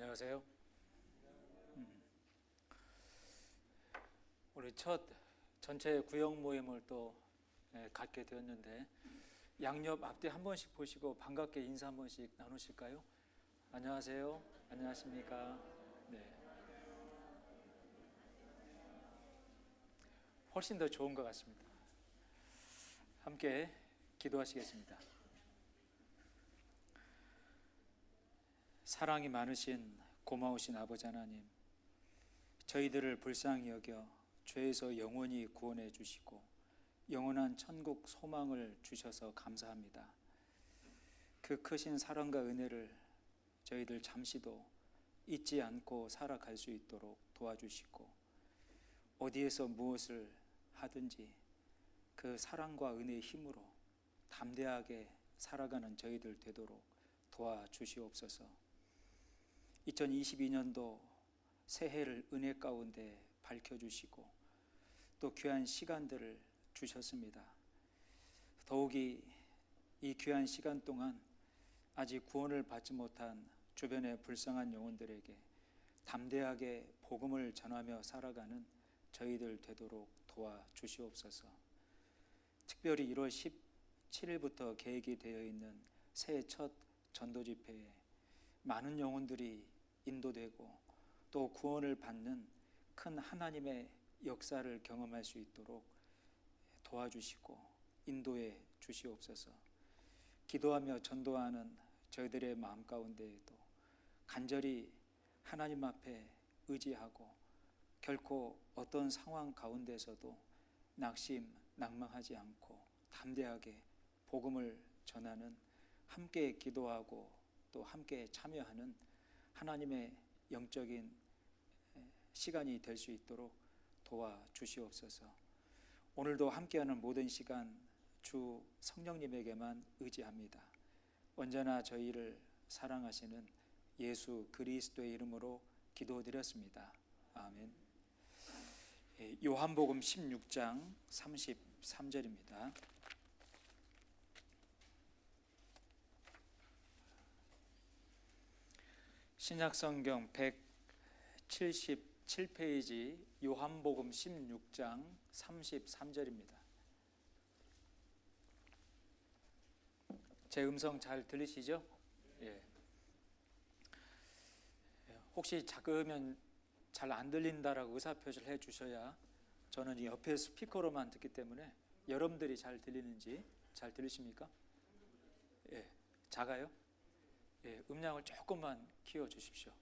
안녕하세요. 우리 첫 전체 구역 모임을 또 갖게 되었는데 양옆 앞뒤 한 번씩 보시고 반갑게 인사 한 번씩 나누실까요? 안녕하세요. 안녕하십니까? 네. 훨씬 더 좋은 것 같습니다. 함께 기도하시겠습니다. 사랑이 많으신 고마우신 아버지 하나님, 저희들을 불쌍히 여겨 죄에서 영원히 구원해 주시고 영원한 천국 소망을 주셔서 감사합니다. 그 크신 사랑과 은혜를 저희들 잠시도 잊지 않고 살아갈 수 있도록 도와주시고 어디에서 무엇을 하든지 그 사랑과 은혜의 힘으로 담대하게 살아가는 저희들 되도록 도와주시옵소서. 2022년도 새해를 은혜 가운데 밝혀주시고 또 귀한 시간들을 주셨습니다. 더욱이 이 귀한 시간 동안 아직 구원을 받지 못한 주변의 불쌍한 영혼들에게 담대하게 복음을 전하며 살아가는 저희들 되도록 도와주시옵소서. 특별히 1월 17일부터 계획이 되어 있는 새해 첫 전도 집회에 많은 영혼들이 인도되고 또 구원을 받는 큰 하나님의 역사를 경험할 수 있도록 도와주시고 인도해 주시옵소서. 기도하며 전도하는 저희들의 마음 가운데에도 간절히 하나님 앞에 의지하고 결코 어떤 상황 가운데서도 낙심낭망하지 않고 담대하게 복음을 전하는, 함께 기도하고 또 함께 참여하는 하나님의 영적인 시간이 될 수 있도록 도와주시옵소서. 오늘도 함께하는 모든 시간 주 성령님에게만 의지합니다. 언제나 저희를 사랑하시는 예수 그리스도의 이름으로 기도드렸습니다. 아멘. 요한복음 16장 33절입니다. 신약성경 177페이지 요한복음 16장 33절입니다. 제 음성 잘 들리시죠? 예. 혹시 작으면 잘 안 들린다라고 의사표시를 해 주셔야 저는 이 옆에 스피커로만 듣기 때문에 여러분들이 잘 들리는지. 잘 들리십니까? 예. 작아요? 예, 음량을 조금만 키워 주십시오.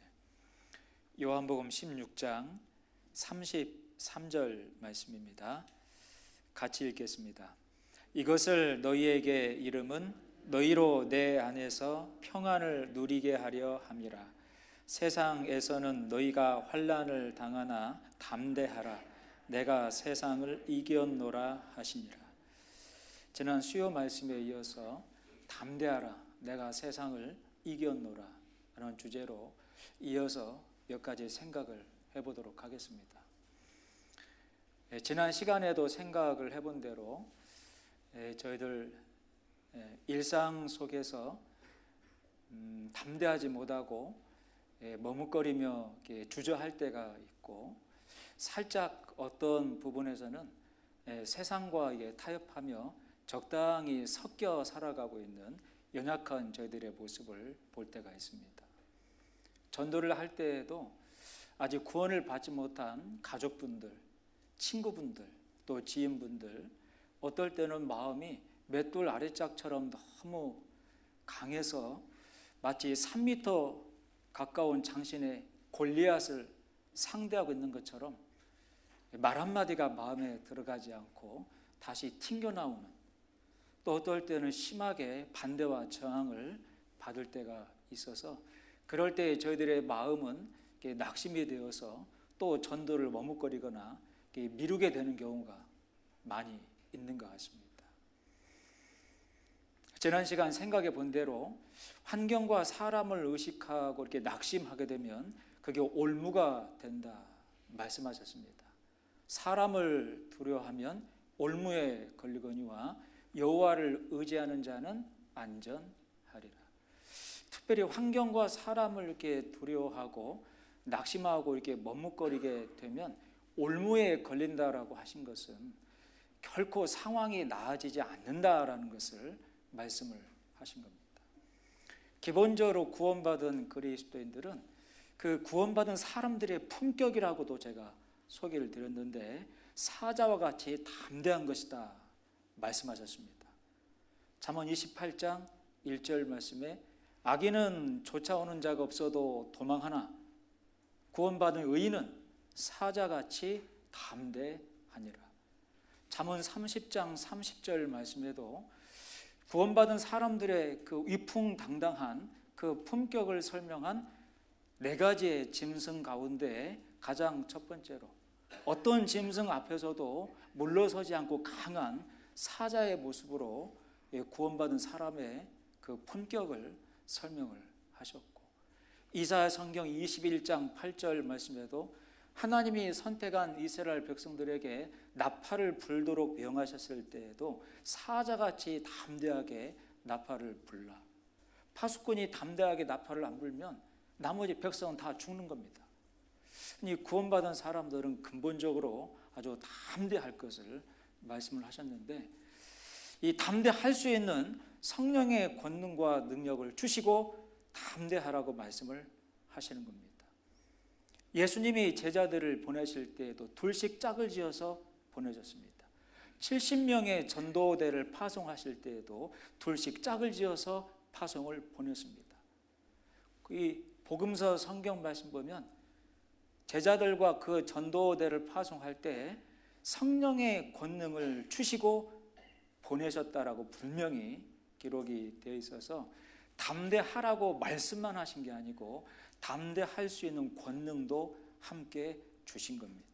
예. 요한복음 16장 33절 말씀입니다. 같이 읽겠습니다. 이것을 너희에게 이름은 너희로 내 안에서 평안을 누리게 하려 함이라. 세상에서는 너희가 환난을 당하나 담대하라. 내가 세상을 이겼노라 하시니라. 지난 수요 말씀에 이어서 담대하라. 내가 세상을 이겼노라 라는 주제로 이어서 몇 가지 생각을 해보도록 하겠습니다. 지난 시간에도 생각을 해본 대로 저희들 일상 속에서 담대하지 못하고 머뭇거리며 주저할 때가 있고, 살짝 어떤 부분에서는 세상과 타협하며 적당히 섞여 살아가고 있는 연약한 저희들의 모습을 볼 때가 있습니다. 전도를 할 때에도 아직 구원을 받지 못한 가족분들, 친구분들, 또 지인분들, 어떨 때는 마음이 맷돌 아래짝처럼 너무 강해서 마치 3m 가까운 장신의 골리앗을 상대하고 있는 것처럼 말 한마디가 마음에 들어가지 않고 다시 튕겨나오는, 또 어떨 때는 심하게 반대와 저항을 받을 때가 있어서 그럴 때 저희들의 마음은 낙심이 되어서 또 전도를 머뭇거리거나 미루게 되는 경우가 많이 있는 것 같습니다. 지난 시간 생각해 본 대로 환경과 사람을 의식하고 이렇게 낙심하게 되면 그게 올무가 된다 말씀하셨습니다. 사람을 두려워하면 올무에 걸리거니와 여호와를 의지하는 자는 안전하리라. 특별히 환경과 사람을 이렇게 두려워하고 낙심하고 이렇게 머뭇거리게 되면 올무에 걸린다라고 하신 것은 결코 상황이 나아지지 않는다라는 것을 말씀을 하신 겁니다. 기본적으로 구원받은 그리스도인들은 그 구원받은 사람들의 품격이라고도 제가 소개를 드렸는데 사자와 같이 담대한 것이다 말씀하셨습니다. 잠언 28장 1절 말씀에 악인은 쫓아오는 자가 없어도 도망하나 구원받은 의인은 사자같이 담대하니라. 잠언 30장 30절 말씀에도 구원받은 사람들의 그 위풍당당한 그 품격을 설명한 4가지의 짐승 가운데 가장 첫 번째로 어떤 짐승 앞에서도 물러서지 않고 강한 사자의 모습으로 구원받은 사람의 그 품격을 설명을 하셨고, 이사야 성경 21장 8절 말씀에도 하나님이 선택한 이스라엘 백성들에게 나팔을 불도록 명하셨을 때에도 사자같이 담대하게 나팔을 불라. 파수꾼이 담대하게 나팔을 안 불면 나머지 백성은 다 죽는 겁니다. 이 구원받은 사람들은 근본적으로 아주 담대할 것을 말씀을 하셨는데, 이 담대할 수 있는 성령의 권능과 능력을 주시고 담대하라고 말씀을 하시는 겁니다. 예수님이 제자들을 보내실 때에도 둘씩 짝을 지어서 보내셨습니다. 70명의 전도대를 파송하실 때에도 둘씩 짝을 지어서 파송을 보냈습니다. 이 복음서 성경 말씀 보면 제자들과 그 전도대를 파송할 때 성령의 권능을 주시고 보내셨다라고 분명히 기록이 되어 있어서 담대하라고 말씀만 하신 게 아니고 담대할 수 있는 권능도 함께 주신 겁니다.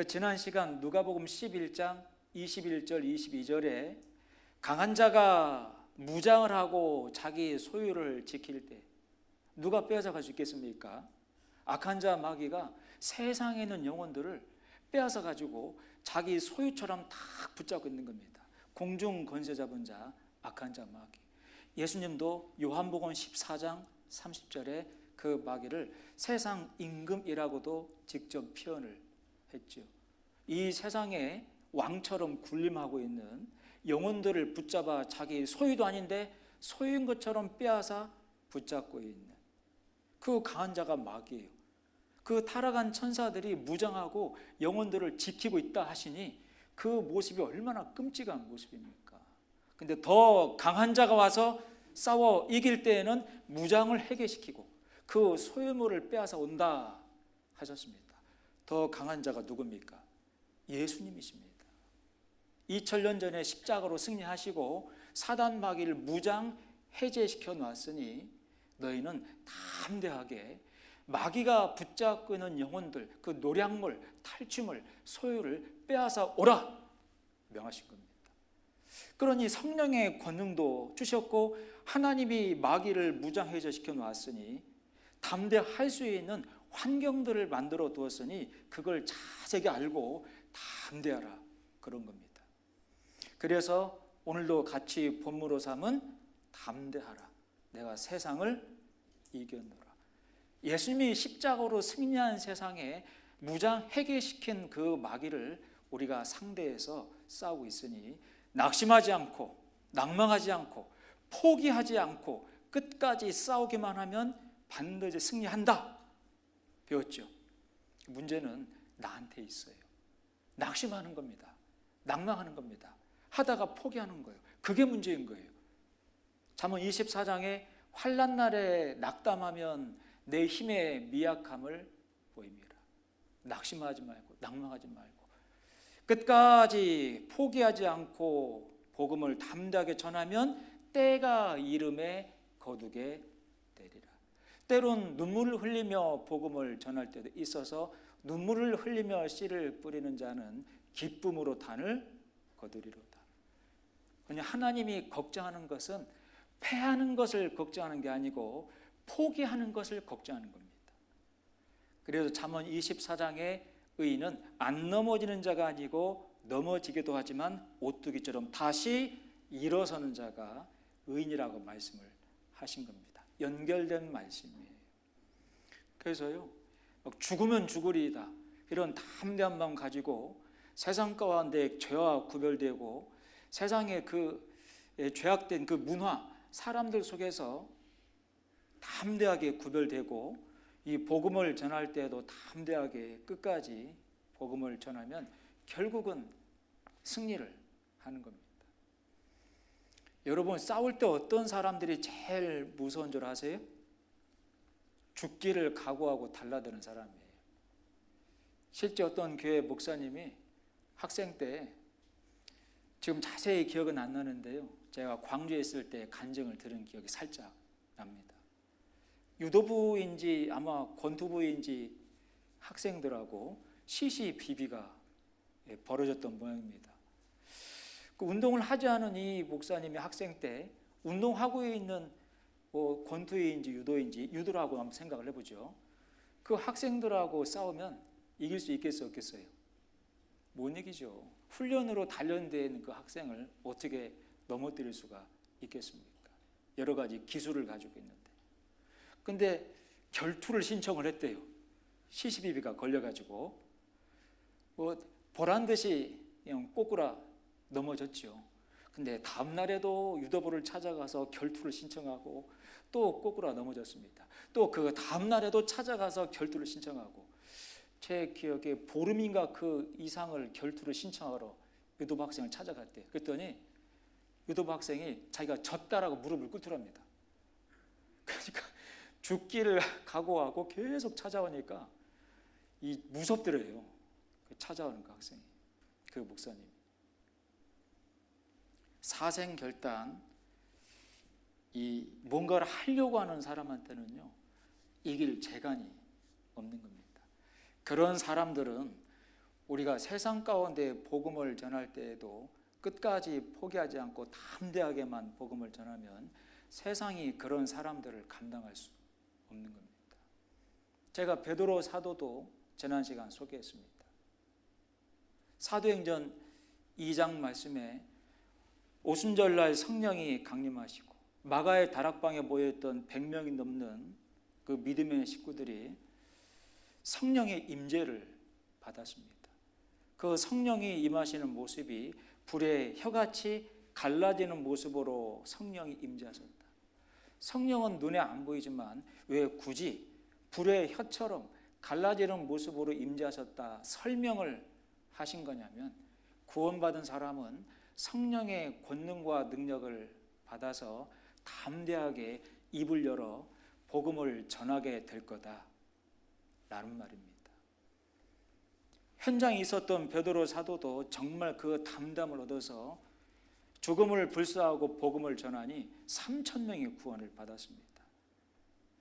지난 시간 누가복음 11장 21절 22절에 강한 자가 무장을 하고 자기 소유를 지킬 때 누가 빼앗아갈 수 있겠습니까? 악한 자 마귀가 세상에 있는 영혼들을 빼앗아 가지고 자기 소유처럼 딱 붙잡고 있는 겁니다. 공중 권세 잡은 자, 악한 자 마귀. 예수님도 요한복음 14장 30절에 그 마귀를 세상 임금이라고도 직접 표현을 했죠. 이 세상에 왕처럼 군림하고 있는 영혼들을 붙잡아 자기 소유도 아닌데 소유인 것처럼 빼앗아 붙잡고 있는 그 강한 자가 마귀예요. 그 타락한 천사들이 무장하고 영혼들을 지키고 있다 하시니 그 모습이 얼마나 끔찍한 모습입니까? 근데 더 강한 자가 와서 싸워 이길 때에는 무장을 해결시키고 그 소유물을 빼앗아 온다 하셨습니다. 더 강한 자가 누굽니까? 예수님이십니다. 2000년 전에 십자가로 승리하시고 사단 마귀를 무장 해제시켜 놨으니 너희는 담대하게 마귀가 붙잡고 있는 영혼들, 그 노략물, 탈취물, 소유를 빼앗아 오라 명하신 겁니다. 그러니 성령의 권능도 주셨고 하나님이 마귀를 무장해제시켜 놨으니 담대할 수 있는 환경들을 만들어 두었으니 그걸 자세히 알고 담대하라 그런 겁니다. 그래서 오늘도 같이 본문으로 삼은 담대하라. 내가 세상을 이겨노라. 예수님이 십자가로 승리한 세상에 무장 해결시킨 그 마귀를 우리가 상대해서 싸우고 있으니 낙심하지 않고 낭망하지 않고 포기하지 않고 끝까지 싸우기만 하면 반드시 승리한다 배웠죠. 문제는 나한테 있어요. 낙심하는 겁니다. 낭망하는 겁니다. 하다가 포기하는 거예요. 그게 문제인 거예요. 잠언 24장에 환난 날에 낙담하면 내 힘의 미약함을 보입니다. 낙심하지 말고 낭망하지 말고 끝까지 포기하지 않고 복음을 담대하게 전하면 때가 이름에 거두게 되리라. 때론 눈물을 흘리며 복음을 전할 때도 있어서 눈물을 흘리며 씨를 뿌리는 자는 기쁨으로 단을 거두리로다. 그냥 하나님이 걱정하는 것은 패하는 것을 걱정하는 게 아니고 포기하는 것을 걱정하는 겁니다. 그래서 잠언 24장에 의인은 안 넘어지는 자가 아니고 넘어지기도 하지만 오뚜기처럼 다시 일어서는 자가 의인이라고 말씀을 하신 겁니다. 연결된 말씀이에요. 그래서요, 죽으면 죽으리이다 이런 담대한 마음 가지고 세상 가운데 죄와 구별되고 세상의 그 죄악된 그 문화, 사람들 속에서 담대하게 구별되고 이 복음을 전할 때에도 담대하게 끝까지 복음을 전하면 결국은 승리를 하는 겁니다. 여러분, 싸울 때 어떤 사람들이 제일 무서운 줄 아세요? 죽기를 각오하고 달라드는 사람이에요. 실제 어떤 교회 목사님이 학생 때, 지금 자세히 기억은 안 나는데요, 제가 광주에 있을 때 간증을 들은 기억이 살짝 납니다. 유도부인지 아마 권투부인지 학생들하고 시시비비가 벌어졌던 모양입니다. 그 운동을 하지 않은 이 목사님이 학생 때 운동하고 있는 권투인지 유도인지, 유도라고 한번 생각을 해보죠. 그 학생들하고 싸우면 이길 수 있겠어요, 없겠어요? 못 이기죠. 훈련으로 단련된 그 학생을 어떻게 넘어뜨릴 수가 있겠습니까? 여러 가지 기술을 가지고 있는데. 근데 결투를 신청을 했대요. 시시비비가 걸려가지고 보란 듯이 그냥 꼬꾸라 넘어졌죠. 근데 다음 날에도 유도부를 찾아가서 결투를 신청하고 또 꼬꾸라 넘어졌습니다. 또 그 다음 날에도 찾아가서 결투를 신청하고, 제 기억에 보름인가 그 이상을 결투를 신청하러 유도부 학생을 찾아갔대요. 그랬더니 유도부 학생이 자기가 졌다라고 무릎을 꿇더랍니다. 그러니까 죽기를 각오하고 계속 찾아오니까 무섭더래요. 찾아오는 그 학생이, 그 목사님. 사생결단, 이 뭔가를 하려고 하는 사람한테는요, 이길 재간이 없는 겁니다. 그런 사람들은 우리가 세상 가운데 복음을 전할 때에도 끝까지 포기하지 않고 담대하게만 복음을 전하면 세상이 그런 사람들을 감당할 수 없는 겁니다. 제가 베드로 사도도 지난 시간 소개했습니다. 사도행전 2장 말씀에 오순절날 성령이 강림하시고 마가의 다락방에 모여있던 100명이 넘는 그 믿음의 식구들이 성령의 임재를 받았습니다. 그 성령이 임하시는 모습이 불의 혀같이 갈라지는 모습으로 성령이 임재하셨다. 성령은 눈에 안 보이지만 왜 굳이 불의 혀처럼 갈라지는 모습으로 임재하셨다 설명을 하신 거냐면, 구원받은 사람은 성령의 권능과 능력을 받아서 담대하게 입을 열어 복음을 전하게 될 거다 라는 말입니다. 현장에 있었던 베드로 사도도 정말 그 담담을 얻어서 죽음을 불사하고 복음을 전하니 3,000명이 구원을 받았습니다.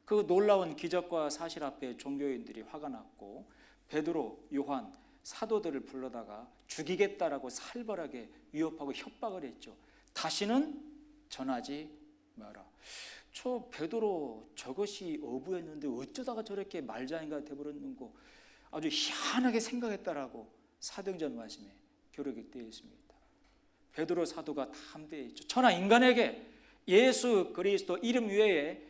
그 놀라운 기적과 사실 앞에 종교인들이 화가 났고 베드로, 요한, 사도들을 불러다가 죽이겠다라고 살벌하게 위협하고 협박을 했죠. 다시는 전하지 마라. 저 베드로 저것이 어부였는데 어쩌다가 저렇게 말장이가 되어버렸는고 아주 희한하게 생각했다라고 사도행전 말씀에 기록이 되어 있습니다. 베드로 사도가 담대했죠. 천하 인간에게 예수 그리스도 이름 외에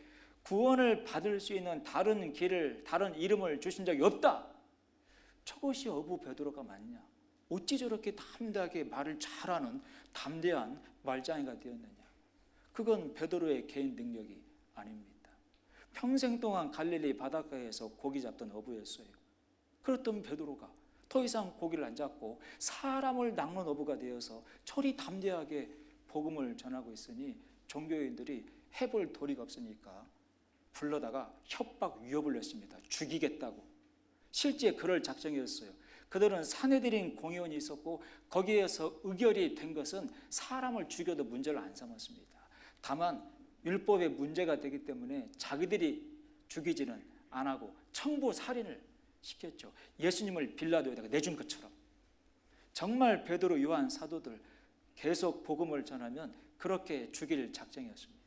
구원을 받을 수 있는 다른 길을, 다른 이름을 주신 적이 없다. 저것이 어부 베드로가 맞냐? 어찌 저렇게 담대하게 말을 잘하는 담대한 말장이가 되었느냐? 그건 베드로의 개인 능력이 아닙니다. 평생 동안 갈릴리 바닷가에서 고기 잡던 어부였어요. 그렇던 베드로가 더 이상 고기를 안 잡고 사람을 낚는 어부가 되어서 저리 담대하게 복음을 전하고 있으니 종교인들이 해볼 도리가 없으니까 불러다가 협박 위협을 했습니다. 죽이겠다고. 실제 그럴 작정이었어요. 그들은 사내들인 공의원이 있었고 거기에서 의결이 된 것은 사람을 죽여도 문제를 안 삼았습니다. 다만 율법에 문제가 되기 때문에 자기들이 죽이지는 안 하고 청부 살인을 시켰죠. 예수님을 빌라도에다가 내준 것처럼. 정말 베드로, 요한 사도들 계속 복음을 전하면 그렇게 죽일 작정이었습니다.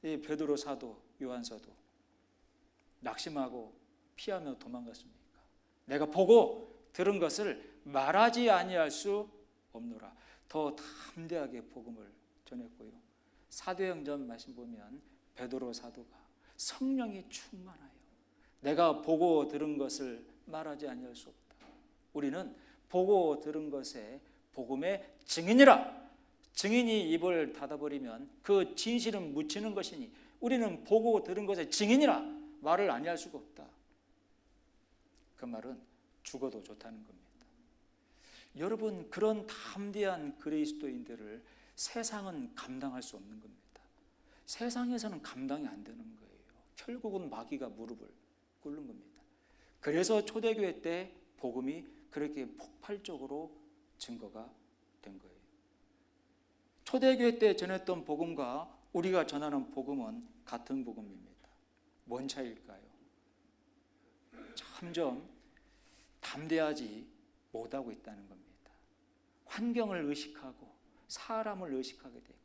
이 베드로 사도, 요한 사도 낙심하고 피하며 도망갔습니까? 내가 보고 들은 것을 말하지 아니할 수 없노라. 더 담대하게 복음을 전했고요. 사도행전 말씀 보면 베드로 사도가 성령이 충만하여 내가 보고 들은 것을 말하지 아니할 수 없다. 우리는 보고 들은 것에 복음의 증인이라. 증인이 입을 닫아버리면 그 진실은 묻히는 것이니 우리는 보고 들은 것의 증인이라 말을 아니할 수가 없다. 그 말은 죽어도 좋다는 겁니다. 여러분, 그런 담대한 그리스도인들을 세상은 감당할 수 없는 겁니다. 세상에서는 감당이 안 되는 거예요. 결국은 마귀가 무릎을 꿇는 겁니다. 그래서 초대교회 때 복음이 그렇게 폭발적으로 증거가 된 거예요. 초대교회 때 전했던 복음과 우리가 전하는 복음은 같은 복음입니다. 뭔 차이일까요? 점점 담대하지 못하고 있다는 겁니다. 환경을 의식하고 사람을 의식하게 되고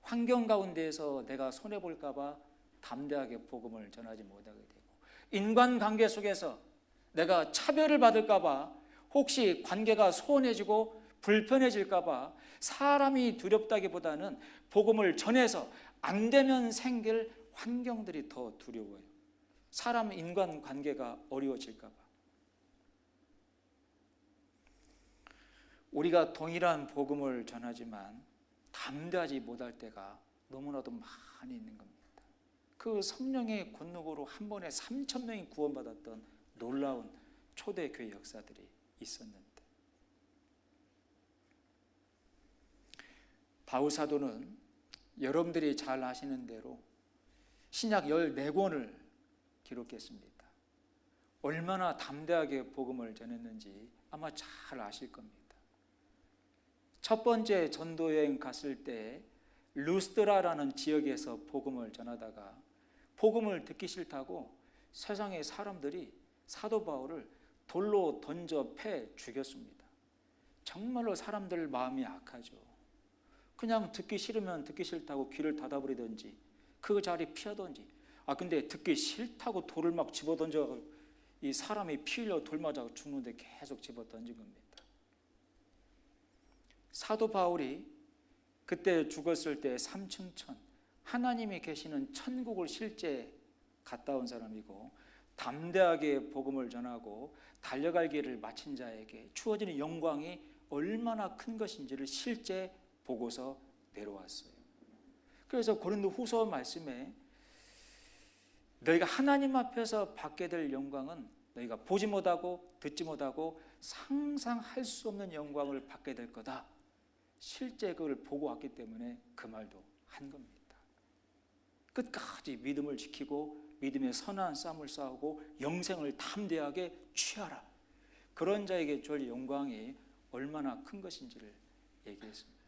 환경 가운데에서 내가 손해볼까 봐 담대하게 복음을 전하지 못하게 되고 인간관계 속에서 내가 차별을 받을까 봐 혹시 관계가 소원해지고 불편해질까 봐 사람이 두렵다기보다는 복음을 전해서 안 되면 생길 환경들이 더 두려워요. 사람 인간관계가 어려워질까 봐. 우리가 동일한 복음을 전하지만 담대하지 못할 때가 너무나도 많이 있는 겁니다. 그 성령의 권능으로 한 번에 3,000명이 구원받았던 놀라운 초대교회 역사들이 있었는데, 바울 사도는 여러분들이 잘 아시는 대로 신약 14권을 기록했습니다. 얼마나 담대하게 복음을 전했는지 아마 잘 아실 겁니다. 첫 번째 전도여행 갔을 때 루스드라라는 지역에서 복음을 전하다가 복음을 듣기 싫다고 세상의 사람들이 사도 바울을 돌로 던져 패 죽였습니다. 정말로 사람들 마음이 악하죠. 그냥 듣기 싫으면 듣기 싫다고 귀를 닫아버리든지 그 자리 피하든지. 근데 듣기 싫다고 돌을 막 집어던져 이 사람이 피 흘려 돌 맞아 죽는데 계속 집어던진 겁니다. 사도 바울이 그때 죽었을 때 삼층천, 하나님이 계시는 천국을 실제 갔다 온 사람이고 담대하게 복음을 전하고 달려갈 길을 마친 자에게 주어지는 영광이 얼마나 큰 것인지를 실제 보고서 내려왔어요. 그래서 고린도 후서 말씀에 너희가 하나님 앞에서 받게 될 영광은 너희가 보지 못하고 듣지 못하고 상상할 수 없는 영광을 받게 될 거다. 실제 그걸 보고 왔기 때문에 그 말도 한 겁니다. 끝까지 믿음을 지키고 믿음의 선한 싸움을 싸우고 영생을 담대하게 취하라. 그런 자에게 줄 영광이 얼마나 큰 것인지를 얘기했습니다.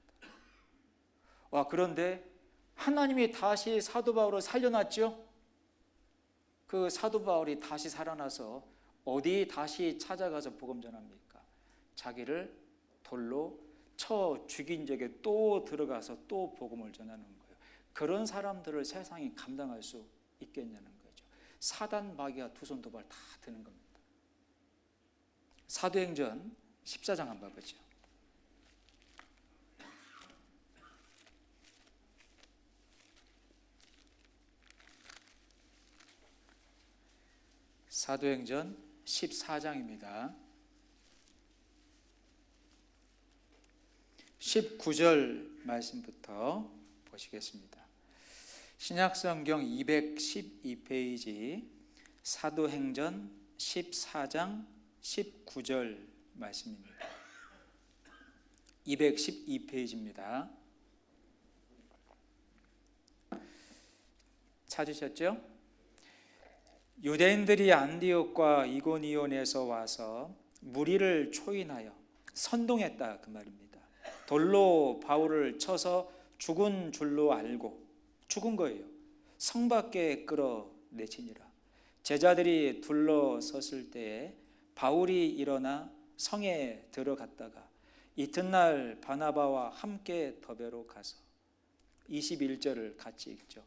그런데 하나님이 다시 사도 바울을 살려놨죠. 그 사도 바울이 다시 살아나서 어디 다시 찾아가서 복음 전합니까? 자기를 돌로 쳐 죽인 적에 또 들어가서 또 복음을 전하는 거예요. 그런 사람들을 세상이 감당할 수 있겠냐는 거죠. 사단 마귀가 두 손 두 발 다 드는 겁니다. 사도행전 14장 한번 봐보죠. 사도행전 14장입니다. 19절 말씀부터 보시겠습니다. 신약성경 212페이지 사도행전 14장 19절 말씀입니다. 212페이지입니다. 찾으셨죠? 유대인들이 안디옥과 이고니온에서 와서 무리를 초인하여 선동했다 그 말입니다. 돌로 바울을 쳐서 죽은 줄로 알고 죽은 거예요. 성 밖에 끌어내치니라. 제자들이 둘러섰을 때에 바울이 일어나 성에 들어갔다가 이튿날 바나바와 함께 더베로 가서 21절을 같이 읽죠.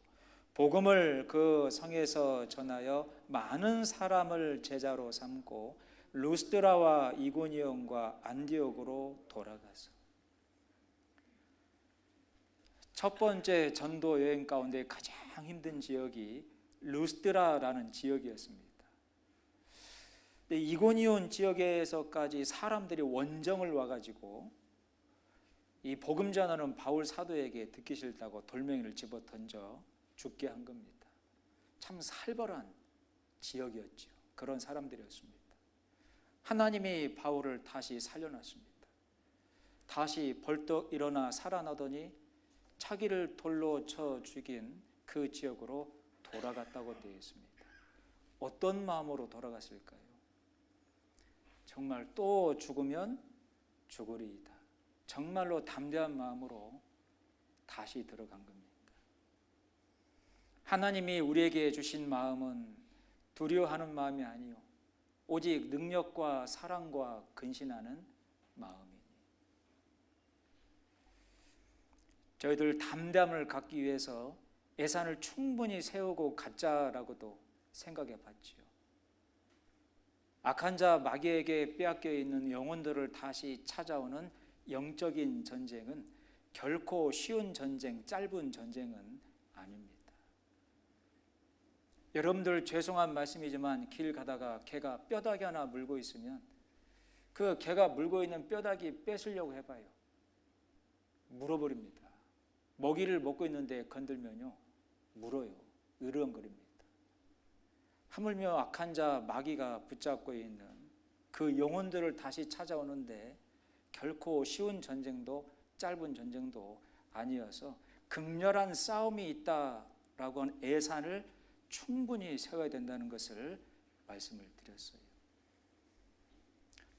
복음을 그 성에서 전하여 많은 사람을 제자로 삼고 루스드라와 이고니온과 안디옥으로 돌아가서 첫 번째 전도 여행 가운데 가장 가장 힘든 지역이 루스드라라는 지역이었습니다. 근데 이고니온 지역에서까지 사람들이 원정을 와가지고 이 복음 전하는 바울 사도에게 듣기 싫다고 돌멩이를 집어 던져 죽게 한 겁니다. 참 살벌한 지역이었죠. 그런 사람들이었습니다. 하나님이 바울을 다시 살려놨습니다. 다시 벌떡 일어나 살아나더니 차기를 돌로 쳐 죽인 그 지역으로 돌아갔다고 되어 있습니다. 어떤 마음으로 돌아갔을까요? 정말 또 죽으면 죽으리이다. 정말로 담대한 마음으로 다시 들어간 겁니다. 하나님이 우리에게 주신 마음은 두려워하는 마음이 아니요 오직 능력과 사랑과 근신하는 마음이니. 저희들 담대함을 갖기 위해서 예산을 충분히 세우고 갖자라고도 생각해 봤지요. 악한 자 마귀에게 빼앗겨 있는 영혼들을 다시 찾아오는 영적인 전쟁은 결코 쉬운 전쟁, 짧은 전쟁은 아닙니다. 여러분들 죄송한 말씀이지만 길 가다가 개가 뼈다귀 하나 물고 있으면 그 개가 물고 있는 뼈다귀 뺏으려고 해봐요. 물어버립니다. 먹이를 먹고 있는데 건들면요 물어요. 으르렁거립니다. 하물며 악한 자 마귀가 붙잡고 있는 그 영혼들을 다시 찾아오는데 결코 쉬운 전쟁도 짧은 전쟁도 아니어서 극렬한 싸움이 있다라고 하는 예산을 충분히 세워야 된다는 것을 말씀을 드렸어요.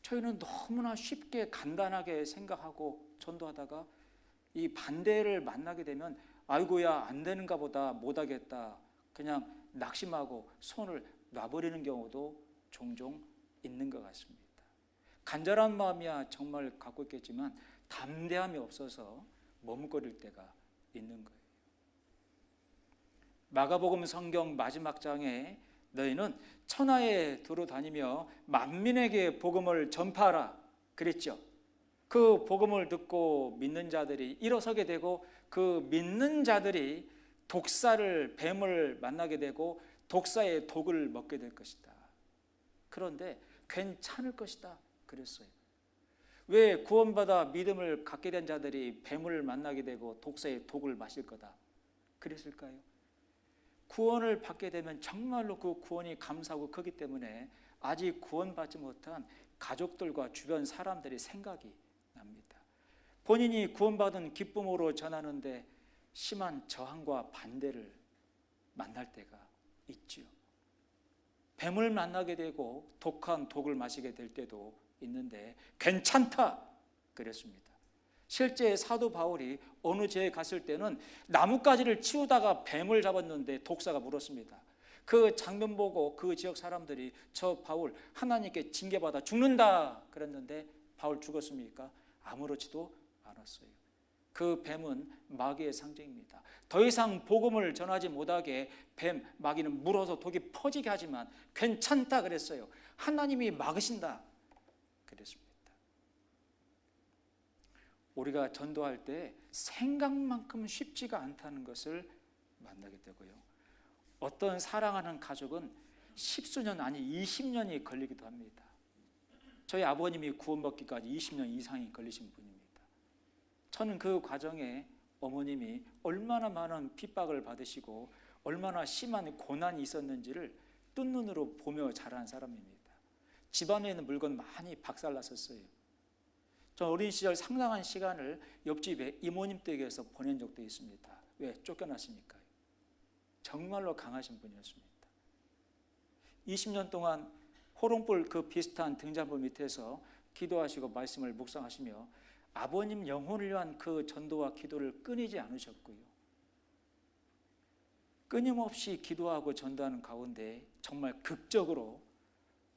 저희는 너무나 쉽게 간단하게 생각하고 전도하다가 이 반대를 만나게 되면 아이고야 안 되는가 보다 못하겠다 그냥 낙심하고 손을 놔버리는 경우도 종종 있는 것 같습니다. 간절한 마음이야 정말 갖고 있겠지만 담대함이 없어서 머뭇거릴 때가 있는 거예요. 마가복음 성경 마지막 장에 너희는 천하에 두루다니며 만민에게 복음을 전파하라 그랬죠. 그 복음을 듣고 믿는 자들이 일어서게 되고 그 믿는 자들이 독사를 뱀을 만나게 되고 독사의 독을 먹게 될 것이다. 그런데 괜찮을 것이다 그랬어요. 왜 구원받아 믿음을 갖게 된 자들이 뱀을 만나게 되고 독사의 독을 마실 거다 그랬을까요? 구원을 받게 되면 정말로 그 구원이 감사하고 크기 때문에 아직 구원받지 못한 가족들과 주변 사람들이 생각이 납니다. 본인이 구원받은 기쁨으로 전하는데 심한 저항과 반대를 만날 때가 있지요. 뱀을 만나게 되고 독한 독을 마시게 될 때도 있는데 괜찮다 그랬습니다. 실제 사도 바울이 어느 지역에 갔을 때는 나뭇가지를 치우다가 뱀을 잡았는데 독사가 물었습니다. 그 장면 보고 그 지역 사람들이 저 바울 하나님께 징계받아 죽는다 그랬는데 바울 죽었습니까? 아무렇지도 않았어요. 그 뱀은 마귀의 상징입니다. 더 이상 복음을 전하지 못하게 뱀, 마귀는 물어서 독이 퍼지게 하지만 괜찮다 그랬어요. 하나님이 막으신다 그랬습니다. 우리가 전도할 때 생각만큼 쉽지가 않다는 것을 만나게 되고요. 어떤 사랑하는 가족은 10수년 아니 20년이 걸리기도 합니다. 저희 아버님이 구원받기까지 20년 이상이 걸리신 분입니다. 저는 그 과정에 어머님이 얼마나 많은 핍박을 받으시고 얼마나 심한 고난이 있었는지를 뜬 눈으로 보며 자란 사람입니다. 집안에 있는 물건 많이 박살났었어요. 저 어린 시절 상당한 시간을 옆집에 이모님 댁에서 보낸 적도 있습니다. 왜? 쫓겨났으니까요. 정말로 강하신 분이었습니다. 20년 동안 호롱불 그 비슷한 등잔불 밑에서 기도하시고 말씀을 묵상하시며 아버님 영혼을 위한 그 전도와 기도를 끊이지 않으셨고요. 끊임없이 기도하고 전도하는 가운데 정말 극적으로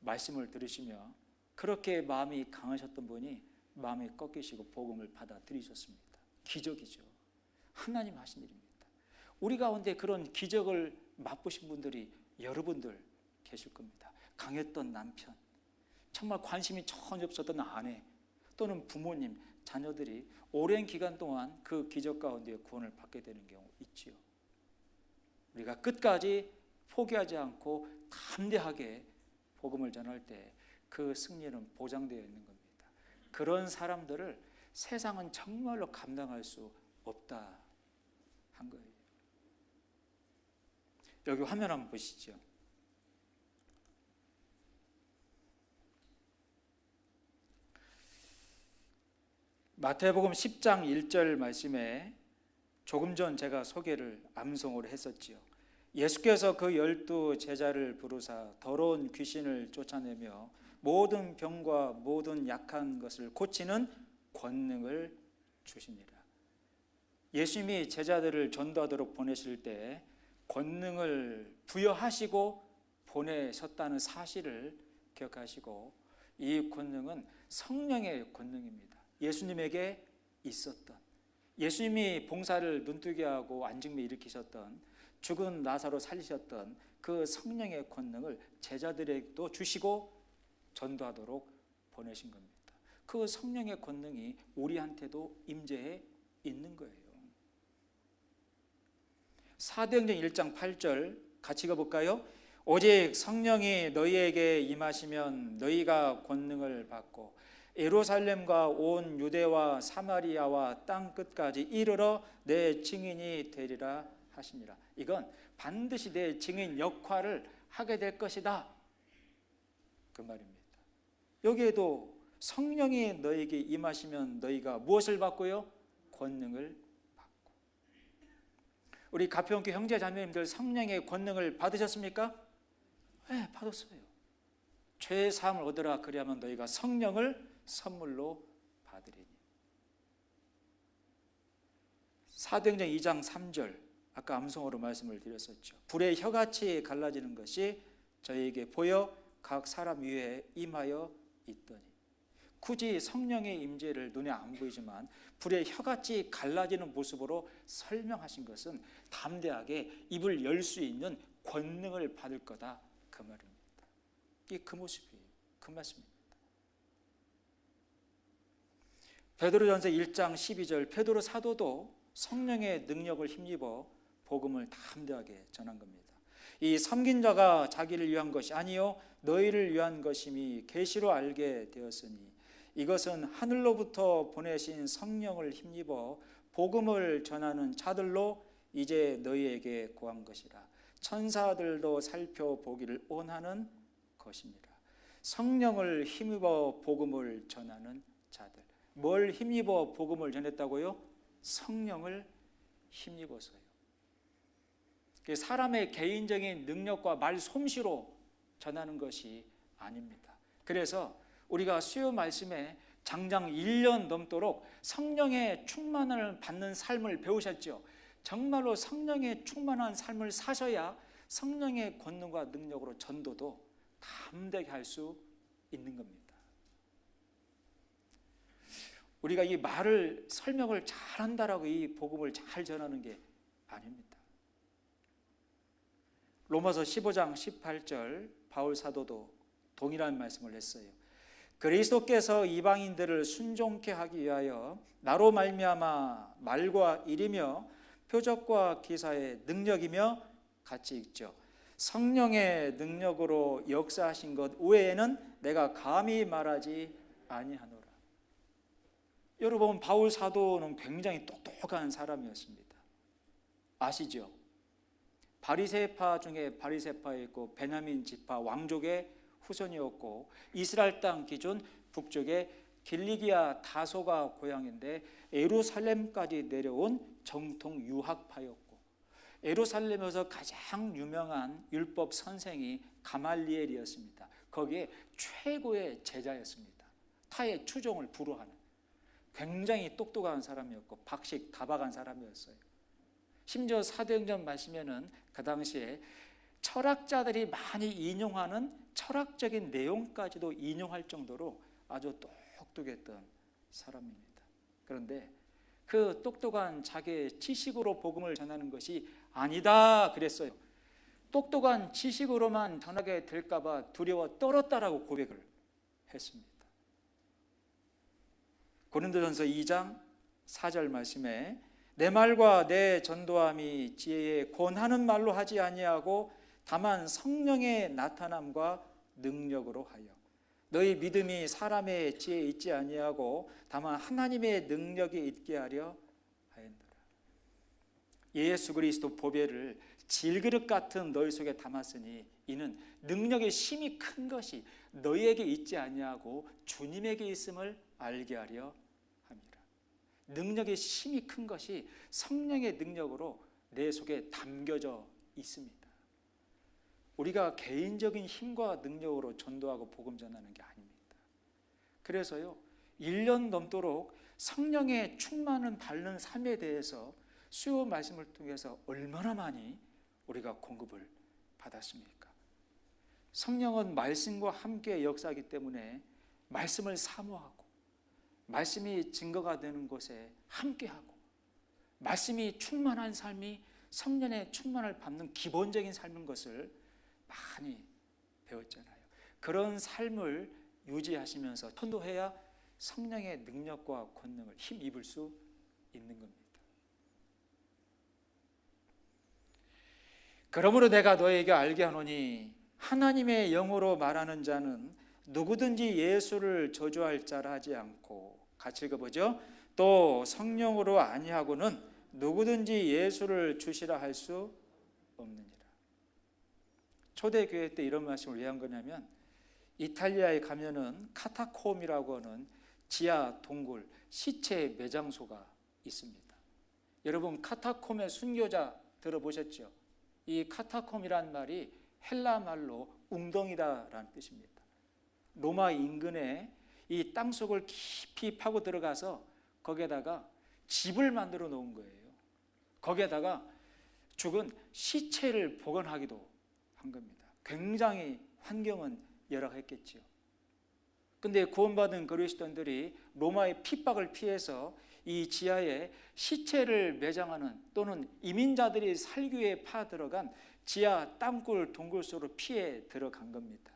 말씀을 들으시며 그렇게 마음이 강하셨던 분이 마음이 꺾이시고 복음을 받아들이셨습니다. 기적이죠. 하나님 하신 일입니다. 우리 가운데 그런 기적을 맛보신 분들이 여러분들 계실 겁니다. 강했던 남편, 정말 관심이 전혀 없었던 아내 또는 부모님, 자녀들이 오랜 기간 동안 그 기적 가운데 구원을 받게 되는 경우 있지요. 우리가 끝까지 포기하지 않고 담대하게 복음을 전할 때 그 승리는 보장되어 있는 겁니다. 그런 사람들을 세상은 정말로 감당할 수 없다 한 거예요. 여기 화면 한번 보시죠. 마태복음 10장 1절 말씀에 조금 전 제가 소개를 암송으로 했었지요. 예수께서 그 12 제자를 부르사 더러운 귀신을 쫓아내며 모든 병과 모든 약한 것을 고치는 권능을 주시니라. 예수님이 제자들을 전도하도록 보내실 때 권능을 부여하시고 보내셨다는 사실을 기억하시고, 이 권능은 성령의 권능입니다. 예수님에게 있었던, 예수님이 봉사를 눈뜨게 하고 안증매 일으키셨던, 죽은 나사로 살리셨던 그 성령의 권능을 제자들에게도 주시고 전도하도록 보내신 겁니다. 그 성령의 권능이 우리한테도 임재해 있는 거예요. 사도행전 1장 8절 같이 읽어볼까요? 오직 성령이 너희에게 임하시면 너희가 권능을 받고 예루살렘과 온 유대와 사마리아와 땅 끝까지 이르러 내 증인이 되리라 하시니라. 이건 반드시 내 증인 역할을 하게 될 것이다, 그 말입니다. 여기에도 성령이 너에게 임하시면 너희가 무엇을 받고요? 권능을 받고. 우리 가평교회 형제 자매님들 성령의 권능을 받으셨습니까? 네, 받았어요. 죄의 사함을 얻으라 그리하면 너희가 성령을 선물로 받으리니. 사도행전 2장 3절 아까 암송으로 말씀을 드렸었죠. 불의 혀같이 갈라지는 것이 저희에게 보여 각 사람 위에 임하여 있더니. 굳이 성령의 임재를 눈에 안 보이지만 불의 혀같이 갈라지는 모습으로 설명하신 것은 담대하게 입을 열 수 있는 권능을 받을 거다, 그 말입니다. 이게 그 모습이에요. 그 말씀입니다. 베드로전서 1장 12절 베드로 사도도 성령의 능력을 힘입어 복음을 담대하게 전한 겁니다. 이 섬긴 자가 자기를 위한 것이 아니요 너희를 위한 것임이 계시로 알게 되었으니 이것은 하늘로부터 보내신 성령을 힘입어 복음을 전하는 자들로 이제 너희에게 고한 것이라. 천사들도 살펴보기를 원하는 것이니라. 성령을 힘입어 복음을 전하는 자들. 뭘 힘입어 복음을 전했다고요? 성령을 힘입어서요. 사람의 개인적인 능력과 말 솜씨로 전하는 것이 아닙니다. 그래서 우리가 수요 말씀에 장장 1년 넘도록 성령의 충만을 받는 삶을 배우셨죠. 정말로 성령의 충만한 삶을 사셔야 성령의 권능과 능력으로 전도도 담대하게 할 수 있는 겁니다. 우리가 이 말을 설명을 잘한다라고 이 복음을 잘 전하는 게 아닙니다. 로마서 15장 18절 바울 사도도 동일한 말씀을 했어요. 그리스도께서 이방인들을 순종케 하기 위하여 나로 말미암아 말과 일이며 표적과 기사의 능력이며 같이 읽죠. 성령의 능력으로 역사하신 것 외에는 내가 감히 말하지 아니하노라. 여러분, 바울 사도는 굉장히 똑똑한 사람이었습니다. 아시죠? 바리새파 중에 바리새파였고 베냐민 지파 왕족의 후손이었고 이스라엘 땅 기준 북쪽의 길리기아 다소가 고향인데 예루살렘까지 내려온 정통 유학파였고 예루살렘에서 가장 유명한 율법 선생이 가말리엘이었습니다. 거기에 최고의 제자였습니다. 타의 추종을 불허하는 굉장히 똑똑한 사람이었고 박식다박한 사람이었어요. 심지어 사도행전 말씀에는 그 당시에 철학자들이 많이 인용하는 철학적인 내용까지도 인용할 정도로 아주 똑똑했던 사람입니다. 그런데 그 똑똑한 자기의 지식으로 복음을 전하는 것이 아니다 그랬어요. 똑똑한 지식으로만 전하게 될까 봐 두려워 떨었다라고 고백을 했습니다. 고린도전서 2장 4절 말씀에 내 말과 내 전도함이 지혜에 권하는 말로 하지 아니하고 다만 성령의 나타남과 능력으로 하여 너희 믿음이 사람의 지혜에 있지 아니하고 다만 하나님의 능력이 있게 하려 하였노라. 예수 그리스도 보배를 질그릇 같은 너희 속에 담았으니 이는 능력의 힘이 큰 것이 너희에게 있지 아니하고 주님에게 있음을 알게 하려 함이라. 능력의 힘이 큰 것이 성령의 능력으로 내 속에 담겨져 있습니다. 우리가 개인적인 힘과 능력으로 전도하고 복음 전하는 게 아닙니다. 그래서요, 1년 넘도록 성령의 충만은 받는 삶에 대해서 수요 말씀을 통해서 얼마나 많이 우리가 공급을 받았습니까? 성령은 말씀과 함께 역사하기 때문에 말씀을 사모하고 말씀이 증거가 되는 곳에 함께하고 말씀이 충만한 삶이 성령의 충만을 받는 기본적인 삶인 것을 많이 배웠잖아요. 그런 삶을 유지하시면서 전도해야 성령의 능력과 권능을 힘입을 수 있는 겁니다. 그러므로 내가 너에게 알게 하노니 하나님의 영으로 말하는 자는 누구든지 예수를 저주할 자라 하지 않고, 같이 읽어보죠. 또 성령으로 아니하고는 누구든지 예수를 주시라 할 수 없느니라. 초대교회 때 이런 말씀을 왜 한 거냐면, 이탈리아에 가면은 카타콤이라고 하는 지하 동굴 시체 매장소가 있습니다. 여러분, 카타콤의 순교자 들어보셨죠? 이 카타콤이란 말이 헬라 말로 웅덩이다라는 뜻입니다. 로마 인근에 이 땅속을 깊이 파고 들어가서 거기에다가 집을 만들어 놓은 거예요. 거기에다가 죽은 시체를 보관하기도 한 겁니다. 굉장히 환경은 열악했겠죠. 근데 구원받은 그리스도인들이 로마의 핍박을 피해서 이 지하에 시체를 매장하는 또는 이민자들이 살기 위해 파 들어간 지하 땅굴 동굴 속으로 피해 들어간 겁니다.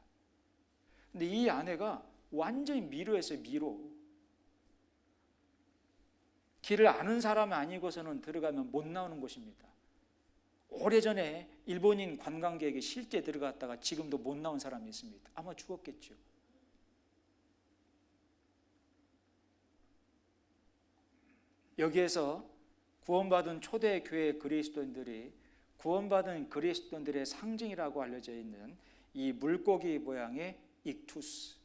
근데 이 안에가 완전히 미로였어요. 미로. 길을 아는 사람이 아니고서는 들어가면 못 나오는 곳입니다. 오래전에 일본인 관광객이 실제 들어갔다가 지금도 못 나온 사람이 있습니다. 아마 죽었겠죠. 여기에서 구원받은 초대교회 그리스도인들이 구원받은 그리스도인들의 상징이라고 알려져 있는 이 물고기 모양의 익투스,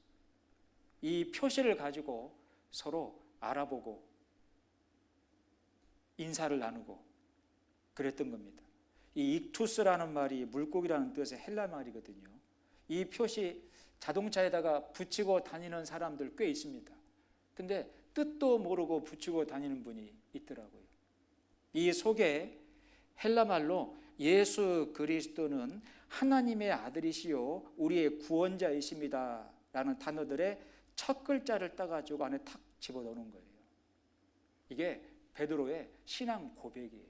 이 표시를 가지고 서로 알아보고 인사를 나누고 그랬던 겁니다. 이 익투스라는 말이 물고기라는 뜻의 헬라 말이거든요. 이 표시 자동차에다가 붙이고 다니는 사람들 꽤 있습니다. 근데 뜻도 모르고 붙이고 다니는 분이 있더라고요. 이 속에 헬라 말로 예수 그리스도는 하나님의 아들이시요 우리의 구원자이십니다 라는 단어들의 첫 글자를 따가지고 안에 탁 집어넣는 거예요. 이게 베드로의 신앙 고백이에요.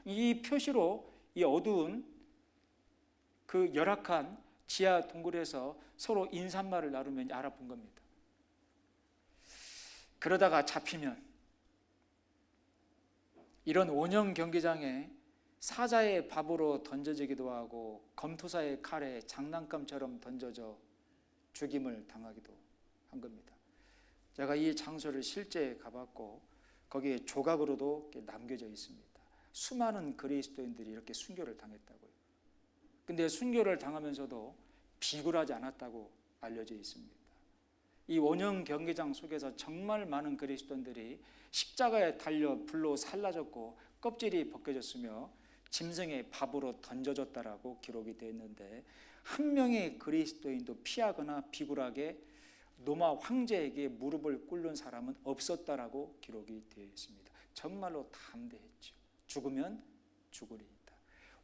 이 표시로 이 어두운 그 열악한 지하 동굴에서 서로 인사말을 나누면 알아본 겁니다. 그러다가 잡히면 이런 원형 경기장에 사자의 밥으로 던져지기도 하고 검투사의 칼에 장난감처럼 던져져 죽임을 당하기도 한 겁니다. 제가 이 장소를 실제 가봤고 거기에 조각으로도 남겨져 있습니다. 수많은 그리스도인들이 이렇게 순교를 당했다고요. 근데 순교를 당하면서도 비굴하지 않았다고 알려져 있습니다. 이 원형 경기장 속에서 정말 많은 그리스도인들이 십자가에 달려 불로 살라졌고 껍질이 벗겨졌으며 짐승의 밥으로 던져졌다라고 기록이 되어 있는데, 한 명의 그리스도인도 피하거나 비굴하게 로마 황제에게 무릎을 꿇는 사람은 없었다라고 기록이 되어 있습니다. 정말로 담대했죠. 죽으면 죽으리이다.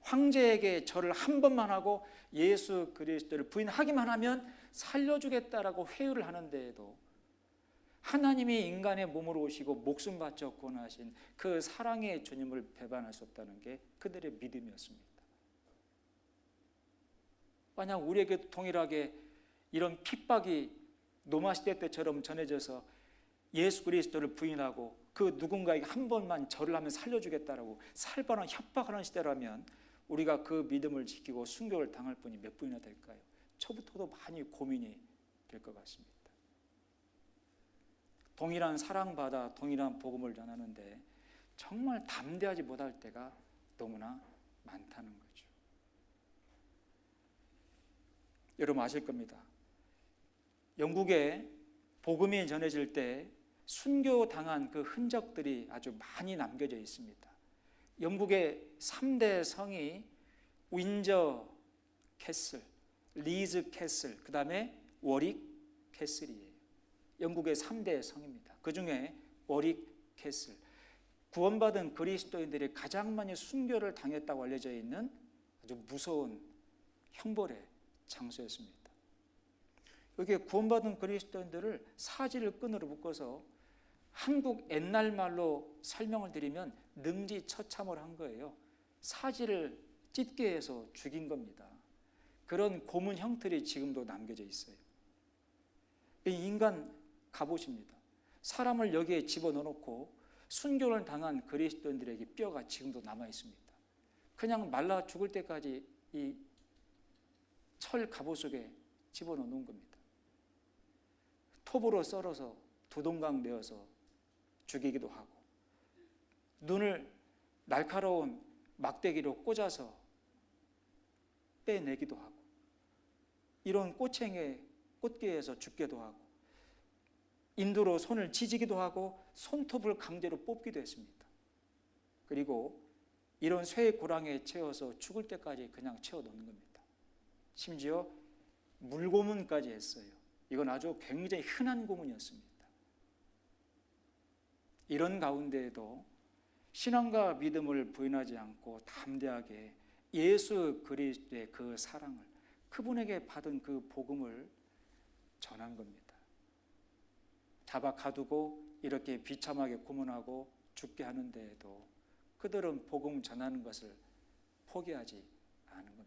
황제에게 절을 한 번만 하고 예수 그리스도를 부인하기만 하면 살려주겠다라고 회유를 하는데에도 하나님이 인간의 몸으로 오시고 목숨 바쳐 구원하신 그 사랑의 주님을 배반할 수 없다는 게 그들의 믿음이었습니다. 만약 우리에게 동일하게 이런 핍박이 로마 시대 때처럼 전해져서 예수 그리스도를 부인하고 그 누군가에게 한 번만 절을 하면 살려주겠다라고 살벌한 협박하는 시대라면 우리가 그 믿음을 지키고 순교를 당할 분이 몇 분이나 될까요? 저부터도 많이 고민이 될 것 같습니다. 동일한 사랑받아 동일한 복음을 전하는데 정말 담대하지 못할 때가 너무나 많다는 거죠. 여러분 아실 겁니다. 영국에 복음이 전해질 때 순교당한 그 흔적들이 아주 많이 남겨져 있습니다. 영국의 3대 성이 윈저 캐슬, 리즈 캐슬, 그 다음에 워릭 캐슬이에요. 영국의 3대 성입니다. 그 중에 워릭 캐슬, 구원받은 그리스도인들이 가장 많이 순교를 당했다고 알려져 있는 아주 무서운 형벌의 장소였습니다. 여기에 구원받은 그리스도인들을 사지를 끈으로 묶어서 한국 옛날 말로 설명을 드리면 능지처참을 한 거예요. 사지를 찢게 해서 죽인 겁니다. 그런 고문 형틀이 지금도 남겨져 있어요. 이 인간 갑옷입니다. 사람을 여기에 집어넣어놓고 순교를 당한 그리스도인들에게 뼈가 지금도 남아 있습니다. 그냥 말라 죽을 때까지 이 철 갑옷 속에 집어넣는 겁니다. 톱으로 썰어서 두동강 내어서 죽이기도 하고, 눈을 날카로운 막대기로 꽂아서 빼내기도 하고, 이런 꼬챙이에 꽃게에서 죽게도 하고, 인두로 손을 지지기도 하고 손톱을 강제로 뽑기도 했습니다. 그리고 이런 쇠 고랑에 채워서 죽을 때까지 그냥 채워 넣는 겁니다. 심지어 물고문까지 했어요. 이건 아주 굉장히 흔한 고문이었습니다. 이런 가운데에도 신앙과 믿음을 부인하지 않고 담대하게 예수 그리스도의 그 사랑을, 그분에게 받은 그 복음을 전한 겁니다. 잡아 가두고 이렇게 비참하게 고문하고 죽게 하는데에도 그들은 복음 전하는 것을 포기하지 않은 겁니다.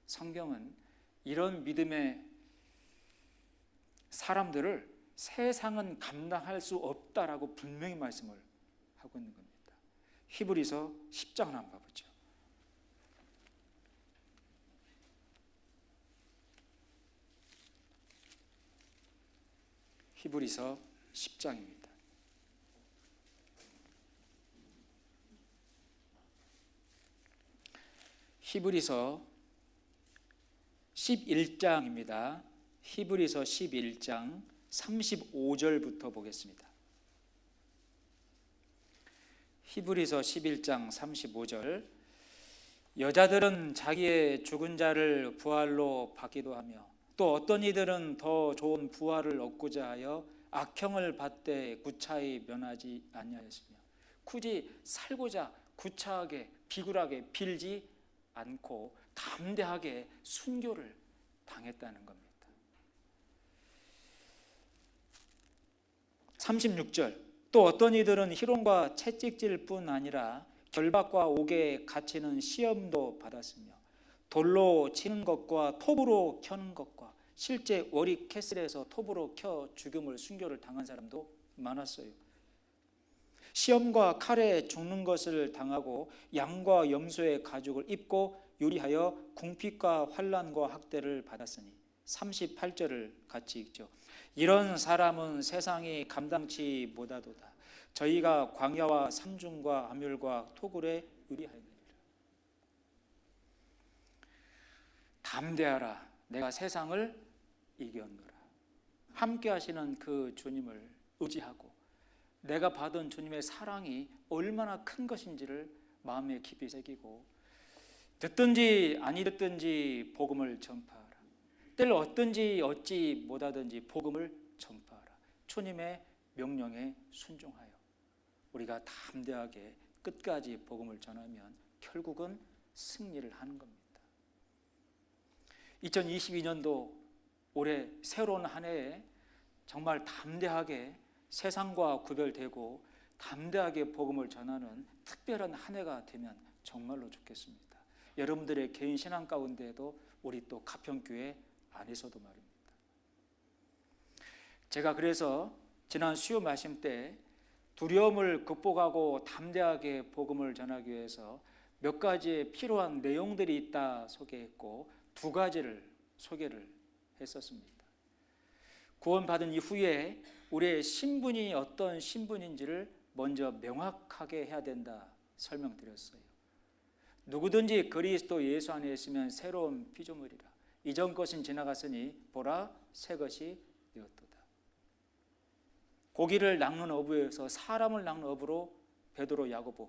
성경은 이런 믿음의 사람들을 세상은 감당할 수 없다라고 분명히 말씀을 하고 있는 겁니다. 히브리서 10장을 한번 봐보죠. 히브리서 10장입니다. 히브리서 11장입니다. 히브리서 11장 35절부터 보겠습니다. 히브리서 11장 35절. 여자들은 자기의 죽은 자를 부활로 받기도 하며 또 어떤 이들은 더 좋은 부활을 얻고자 하여 악형을 받되 구차히 면하지 아니하였으며, 굳이 살고자 구차하게 비굴하게 빌지 않고 담대하게 순교를 당했다는 겁니다. 36절. 또 어떤 이들은 희롱과 채찍질 뿐 아니라 결박과 옥에 갇히는 시험도 받았으며 돌로 치는 것과 톱으로 켜는 것과, 실제 워릭 캐슬에서 톱으로 켜 죽음을 순교를 당한 사람도 많았어요. 시험과 칼에 죽는 것을 당하고 양과 염소의 가죽을 입고 유리하여 궁핍과 환난과 학대를 받았으니, 38절을 같이 읽죠. 이런 사람은 세상이 감당치 못하도다. 저희가 광야와 산중과 암율과 토굴에 유리하였느니라. 담대하라, 내가 세상을 이겼노라. 함께 하시는 그 주님을 의지하고 내가 받은 주님의 사랑이 얼마나 큰 것인지를 마음에 깊이 새기고, 듣든지 아니 듣든지 복음을 전파하라. 때를 얻든지 얻지 못하든지 복음을 전파하라. 주님의 명령에 순종하여 우리가 담대하게 끝까지 복음을 전하면 결국은 승리를 하는 겁니다. 2022년도 올해 새로운 한 해에 정말 담대하게 세상과 구별되고 담대하게 복음을 전하는 특별한 한 해가 되면 정말로 좋겠습니다. 여러분들의 개인 신앙 가운데에도 우리 또 가평교회 안에서도 말입니다. 제가 그래서 지난 수요 말씀 때 두려움을 극복하고 담대하게 복음을 전하기 위해서 몇 가지의 필요한 내용들이 있다 소개했고, 두 가지를 소개를 했었습니다. 구원받은 이후에 우리의 신분이 어떤 신분인지를 먼저 명확하게 해야 된다 설명드렸어요. 누구든지 그리스도 예수 안에 있으면 새로운 피조물이라. 이전 것은 지나갔으니 보라 새 것이 되었도다. 고기를 낚는 어부에서 사람을 낚는 어부로 베드로, 야고보,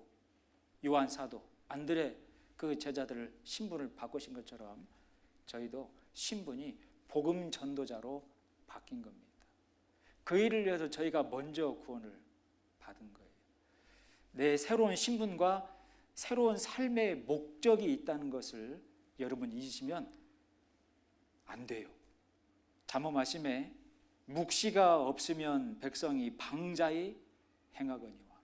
요한 사도, 안드레 그 제자들을 신분을 바꾸신 것처럼 저희도 신분이 복음 전도자로 바뀐 겁니다. 그 일을 위해서 저희가 먼저 구원을 받은 거예요. 내 새로운 신분과 새로운 삶의 목적이 있다는 것을 여러분 잊으시면 안 돼요. 잠언 말씀에 묵시가 없으면 백성이 방자히 행하거니와,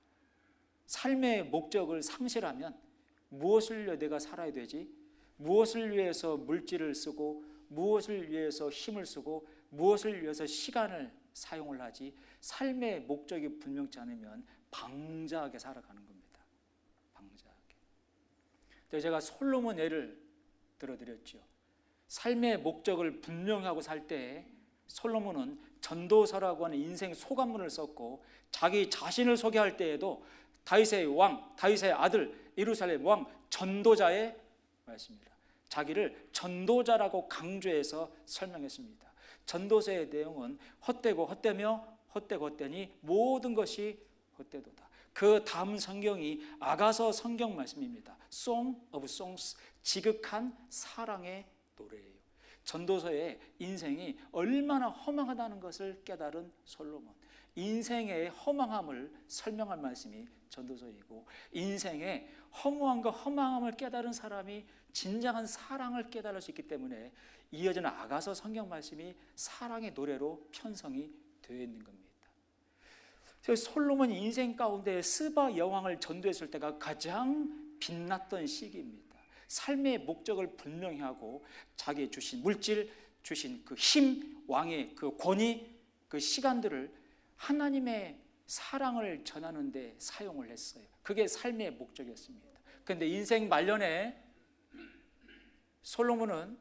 삶의 목적을 상실하면 무엇을 위해 내가 살아야 되지? 무엇을 위해서 물질을 쓰고, 무엇을 위해서 힘을 쓰고, 무엇을 위해서 시간을 사용을 하지? 삶의 목적이 분명치 않으면 방자하게 살아가는 겁니다. 방자하게. 제가 솔로몬 예를 들어드렸죠. 삶의 목적을 분명하고 살 때 솔로몬은 전도서라고 하는 인생 소감문을 썼고, 자기 자신을 소개할 때에도 다윗의 왕, 다윗의 아들, 예루살렘 왕, 전도자의 말씀입니다. 자기를 전도자라고 강조해서 설명했습니다. 전도서의 내용은 헛되고 헛되며 헛되고 헛되니 모든 것이 헛되도다. 그 다음 성경이 아가서 성경 말씀입니다. Song of Songs, 지극한 사랑의 노래예요. 전도서의 인생이 얼마나 허망하다는 것을 깨달은 솔로몬, 인생의 허망함을 설명한 말씀이 전도서이고, 인생의 허무함과 허망함을 깨달은 사람이 진정한 사랑을 깨달을 수 있기 때문에 이어지는 아가서 성경 말씀이 사랑의 노래로 편성이 되어 있는 겁니다. 그래서 솔로몬이 인생 가운데 스바 여왕을 전도했을 때가 가장 빛났던 시기입니다. 삶의 목적을 분명히 하고 자기의 주신 물질, 주신 그 힘, 왕의 그 권위, 그 시간들을 하나님의 사랑을 전하는 데 사용을 했어요. 그게 삶의 목적이었습니다. 그런데 인생 말년에 솔로몬은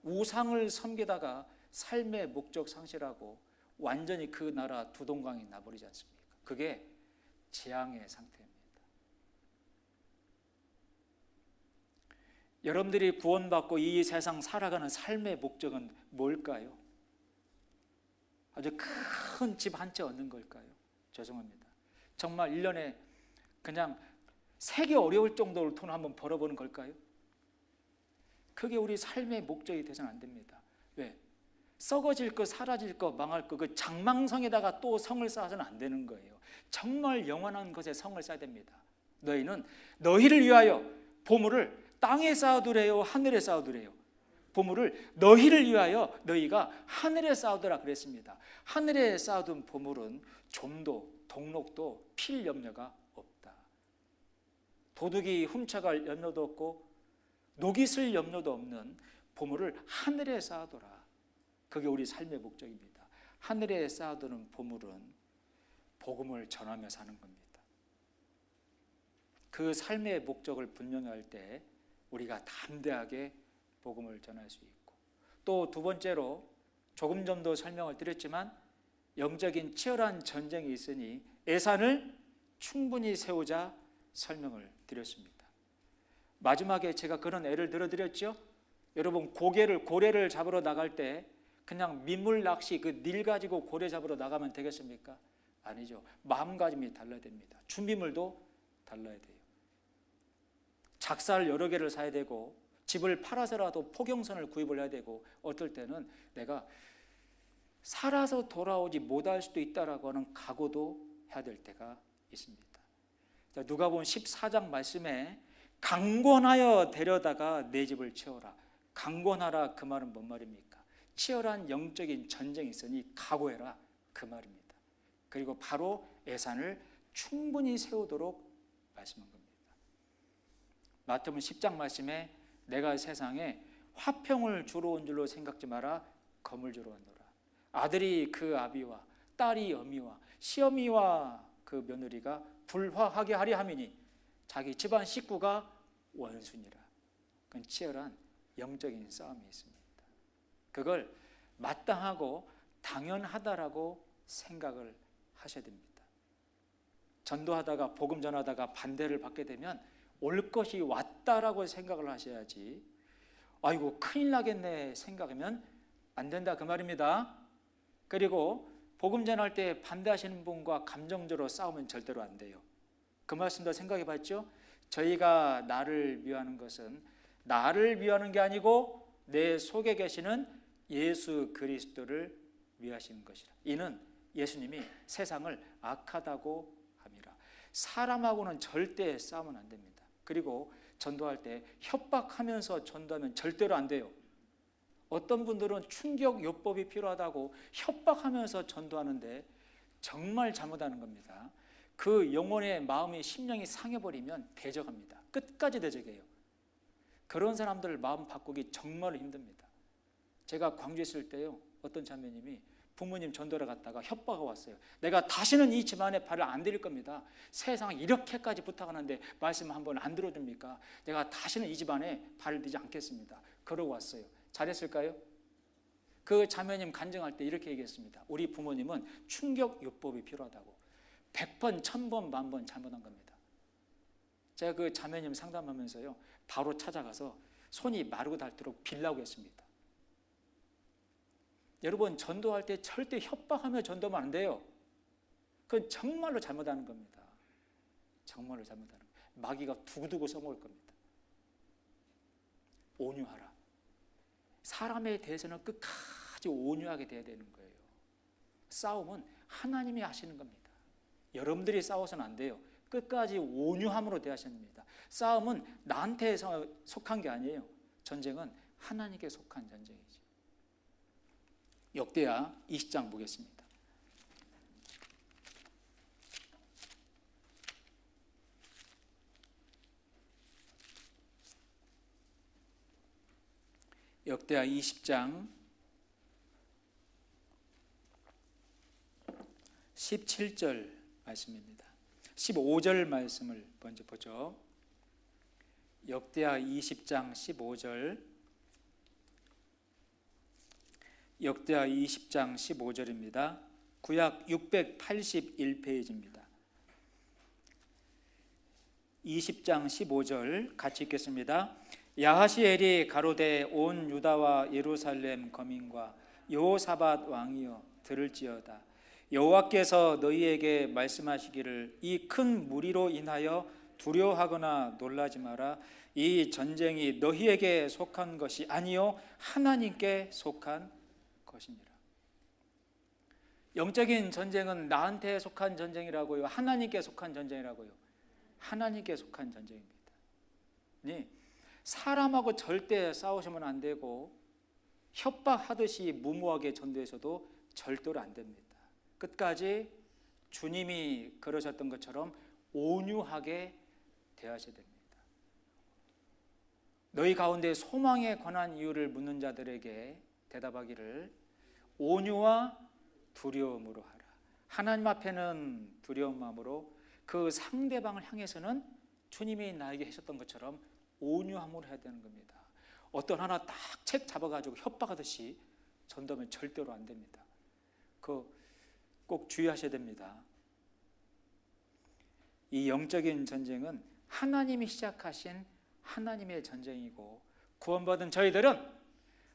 우상을 섬기다가 삶의 목적 상실하고 완전히 그 나라 두동강이 나버리지 않습니까? 그게 재앙의 상태입니다. 여러분들이 구원받고 이 세상 살아가는 삶의 목적은 뭘까요? 아주 큰 집 한 채 얻는 걸까요? 죄송합니다. 정말 1년에 그냥 세기 어려울 정도로 돈 한번 벌어보는 걸까요? 그게 우리 삶의 목적이 되서는 안 됩니다. 왜? 썩어질 거, 사라질 거, 망할 거, 그 장망성에다가 또 성을 쌓아서는 안 되는 거예요. 정말 영원한 것에 성을 쌓아야 됩니다. 너희는 너희를 위하여 보물을 땅에 쌓아두래요, 하늘에 쌓아두래요? 보물을 너희를 위하여 너희가 하늘에 쌓아두라 그랬습니다. 하늘에 쌓아둔 보물은 좀도 동록도 필 염려가 없다. 도둑이 훔쳐갈 염려도 없고 녹이 슬 염려도 없는 보물을 하늘에 쌓아두라. 그게 우리 삶의 목적입니다. 하늘에 쌓아두는 보물은 복음을 전하며 사는 겁니다. 그 삶의 목적을 분명히 할 때 우리가 담대하게 복음을 전할 수 있고, 또 두 번째로 조금 전도 설명을 드렸지만 영적인 치열한 전쟁이 있으니 예산을 충분히 세우자 설명을 드렸습니다. 마지막에 제가 그런 예를 들어드렸죠. 여러분 고래를 잡으러 나갈 때 그냥 민물 낚시 그 닐 가지고 고래 잡으러 나가면 되겠습니까? 아니죠. 마음가짐이 달라야 됩니다. 준비물도 달라야 돼요. 작살 여러 개를 사야 되고 집을 팔아서라도 포경선을 구입을 해야 되고, 어떨 때는 내가 살아서 돌아오지 못할 수도 있다라고 하는 각오도 해야 될 때가 있습니다. 누가복음 14장 말씀에 강권하여 데려다가 내 집을 채워라. 강권하라, 그 말은 뭔 말입니까? 치열한 영적인 전쟁이 있으니 각오해라, 그 말입니다. 그리고 바로 예산을 충분히 세우도록 말씀한 겁니다. 마태복음 10장 말씀에 내가 세상에 화평을 주러 온 줄로 생각지 마라, 검을 주러 왔노라. 아들이 그 아비와 딸이 어미와 시어미와 그 며느리가 불화하게 하려 함이니 자기 집안 식구가 원수니라. 그건 치열한 영적인 싸움이 있습니다. 그걸 마땅하고 당연하다라고 생각을 하셔야 됩니다. 전도하다가 복음 전하다가 반대를 받게 되면 올 것이 왔다라고 생각을 하셔야지, 아이고 큰일 나겠네 생각하면 안 된다 그 말입니다. 그리고 복음 전할 때 반대하시는 분과 감정적으로 싸우면 절대로 안 돼요. 그 말씀도 생각해 봤죠? 저희가 나를 미워하는 것은 나를 미워하는 게 아니고 내 속에 계시는 예수 그리스도를 미워하시는 것이라. 이는 예수님이 세상을 악하다고 함이라. 사람하고는 절대 싸우면 안 됩니다. 그리고 전도할 때 협박하면서 전도하면 절대로 안 돼요. 어떤 분들은 충격 요법이 필요하다고 협박하면서 전도하는데 정말 잘못하는 겁니다. 그 영혼의 마음이 심령이 상해버리면 대적합니다. 끝까지 대적해요. 그런 사람들 마음 바꾸기 정말 힘듭니다. 제가 광주에 있을 때요, 어떤 자매님이 부모님 전도를 갔다가 협박이 왔어요. 내가 다시는 이 집안에 발을 안 들일 겁니다. 세상 이렇게까지 부탁하는데 말씀 한번 안 들어줍니까? 내가 다시는 이 집안에 발을 들이지 않겠습니다. 그러고 왔어요. 잘했을까요? 그 자매님 간증할 때 이렇게 얘기했습니다. 우리 부모님은 충격 요법이 필요하다고. 100번, 1000번, 10,000번 잘못한 겁니다. 제가 그 자매님 상담하면서요, 바로 찾아가서 손이 마르고 닳도록 빌라고 했습니다. 여러분, 전도할 때 절대 협박하며 전도하면 안 돼요. 그건 정말로 잘못하는 겁니다. 정말로 잘못하는 거예요. 마귀가 두고두고 써먹을 겁니다. 온유하라. 사람에 대해서는 끝까지 온유하게 돼야 되는 거예요. 싸움은 하나님이 하시는 겁니다. 여러분들이 싸워서는 안 돼요. 끝까지 온유함으로 대하셔야 됩니다. 싸움은 나한테 속한 게 아니에요. 전쟁은 하나님께 속한 전쟁이죠. 역대하 20장 보겠습니다. 역대하 20장 17절 말씀입니다. 15절 말씀을 먼저 보죠. 역대하 20장 15절. 역대하 20장 15절입니다. 구약 681페이지입니다. 20장 15절 같이 읽겠습니다. 야하시엘이 가로되 온 유다와 예루살렘 거민과 여호사밧 왕이여 들을지어다. 여호와께서 너희에게 말씀하시기를 이 큰 무리로 인하여 두려워하거나 놀라지 마라. 이 전쟁이 너희에게 속한 것이 아니요 하나님께 속한 것이니라. 영적인 전쟁은 나한테 속한 전쟁이라고요, 하나님께 속한 전쟁이라고요? 하나님께 속한 전쟁입니다. 네, 사람하고 절대 싸우시면 안 되고 협박하듯이 무모하게 전도해서도 절대로 안 됩니다. 끝까지 주님이 그러셨던 것처럼 온유하게 대하셔야 됩니다. 너희 가운데 소망에 관한 이유를 묻는 자들에게 대답하기를 온유와 두려움으로 하라. 하나님 앞에는 두려운 마음으로, 그 상대방을 향해서는 주님이 나에게 하셨던 것처럼 온유함으로 해야 되는 겁니다. 어떤 하나 딱 책 잡아가지고 협박하듯이 전도하면 절대로 안 됩니다. 꼭 주의하셔야 됩니다. 이 영적인 전쟁은 하나님이 시작하신 하나님의 전쟁이고, 구원받은 저희들은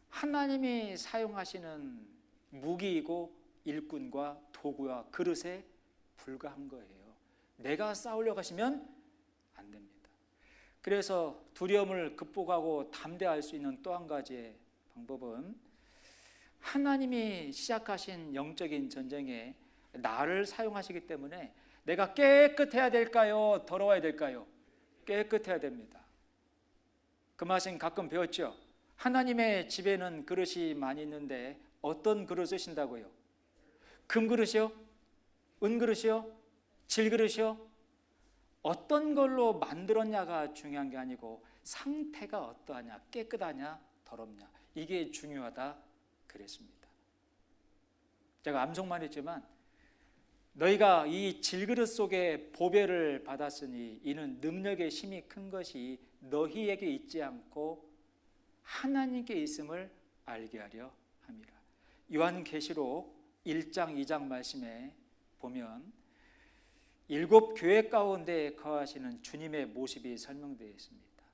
하나님이 사용하시는 무기이고 일꾼과 도구와 그릇에 불과한 거예요. 내가 싸우려고 하시면 안 됩니다. 그래서 두려움을 극복하고 담대할 수 있는 또 한 가지의 방법은 하나님이 시작하신 영적인 전쟁에 나를 사용하시기 때문에 내가 깨끗해야 될까요? 더러워야 될까요? 깨끗해야 됩니다. 그 말씀 가끔 배웠죠? 하나님의 집에는 그릇이 많이 있는데 어떤 그릇 쓰신다고요? 금 그릇이요? 은 그릇이요? 질 그릇이요? 어떤 걸로 만들었냐가 중요한 게 아니고 상태가 어떠하냐, 깨끗하냐, 더럽냐, 이게 중요하다 그랬습니다. 제가 암송만 했지만 너희가 이 질그릇 속에 보배를 받았으니 이는 능력의 힘이 큰 것이 너희에게 있지 않고 하나님께 있음을 알게 하려 함이라. 요한계시록 1장 2장 말씀에 보면 7 교회 가운데 거하시는 주님의 모습이 설명되어 있습니다.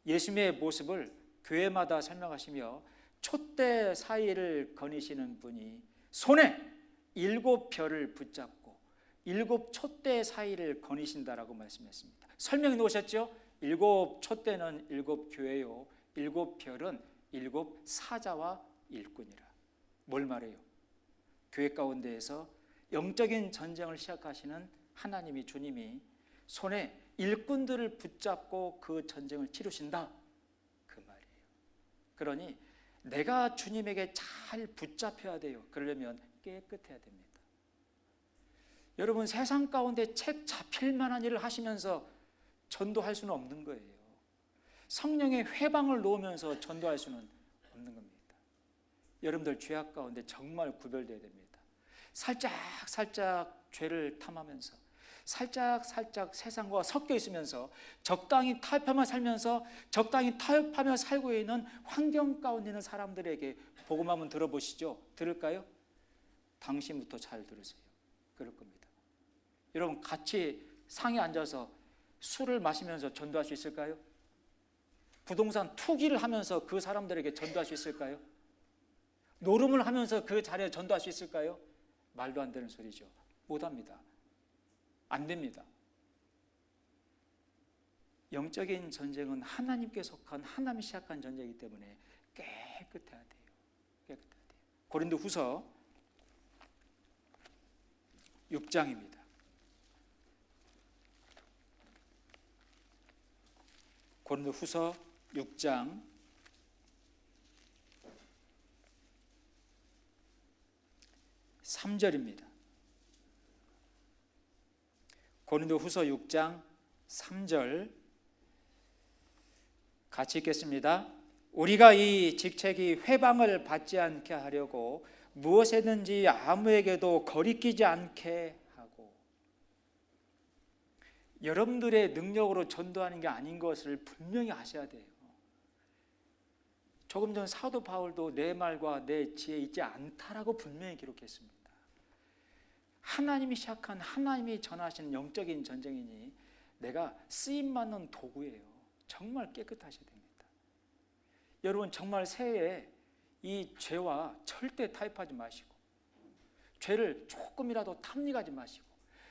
예수님의 모습을 교회마다 설명하시며 촛대 사이를 거니시는 분이 손에 7 별을 붙잡고 7 촛대 사이를 거니신다라고 말씀했습니다. 설명해 놓으셨죠? 7 촛대는 7 교회요, 7 별은 7 사자와 일꾼이라. 뭘 말해요? 교회 가운데에서 영적인 전쟁을 시작하시는 하나님이, 주님이 손에 일꾼들을 붙잡고 그 전쟁을 치르신다, 그 말이에요. 그러니 내가 주님에게 잘 붙잡혀야 돼요. 그러려면 깨끗해야 됩니다. 여러분, 세상 가운데 책 잡힐 만한 일을 하시면서 전도할 수는 없는 거예요. 성령의 회방을 놓으면서 전도할 수는 없는 겁니다. 여러분들 죄악 가운데 정말 구별되어야 됩니다. 살짝 죄를 탐하면서 살짝 세상과 섞여 있으면서 적당히 타협하며 살면서 적당히 타협하며 살고 있는 환경 가운데 있는 사람들에게 복음 한번 들어보시죠. 들을까요? 당신부터 잘 들으세요. 그럴 겁니다. 여러분, 같이 상에 앉아서 술을 마시면서 전도할 수 있을까요? 부동산 투기를 하면서 그 사람들에게 전도할 수 있을까요? 노름을 하면서 그 자리에 전도할 수 있을까요? 말도 안 되는 소리죠. 못합니다. 안 됩니다. 영적인 전쟁은 하나님께 속한, 하나님이 시작한 전쟁이기 때문에 깨끗해야 돼요. 깨끗해야 돼요. 고린도후서 6장입니다. 고린도후서 6장 3절입니다. 고린도후서 6장 3절 같이 읽겠습니다. 우리가 이 직책이 회방을 받지 않게 하려고 무엇이든지 아무에게도 거리끼지 않게 하고. 여러분들의 능력으로 전도하는 게 아닌 것을 분명히 아셔야 돼요. 조금 전 사도 바울도 내 말과 내 지혜 있지 않다라고 분명히 기록했습니다. 하나님이 시작한, 하나님이 전하시는 영적인 전쟁이니 내가 쓰임받는 도구예요. 정말 깨끗하셔야 됩니다. 여러분, 정말 새해에 이 죄와 절대 타협하지 마시고, 죄를 조금이라도 탐닉하지 마시고,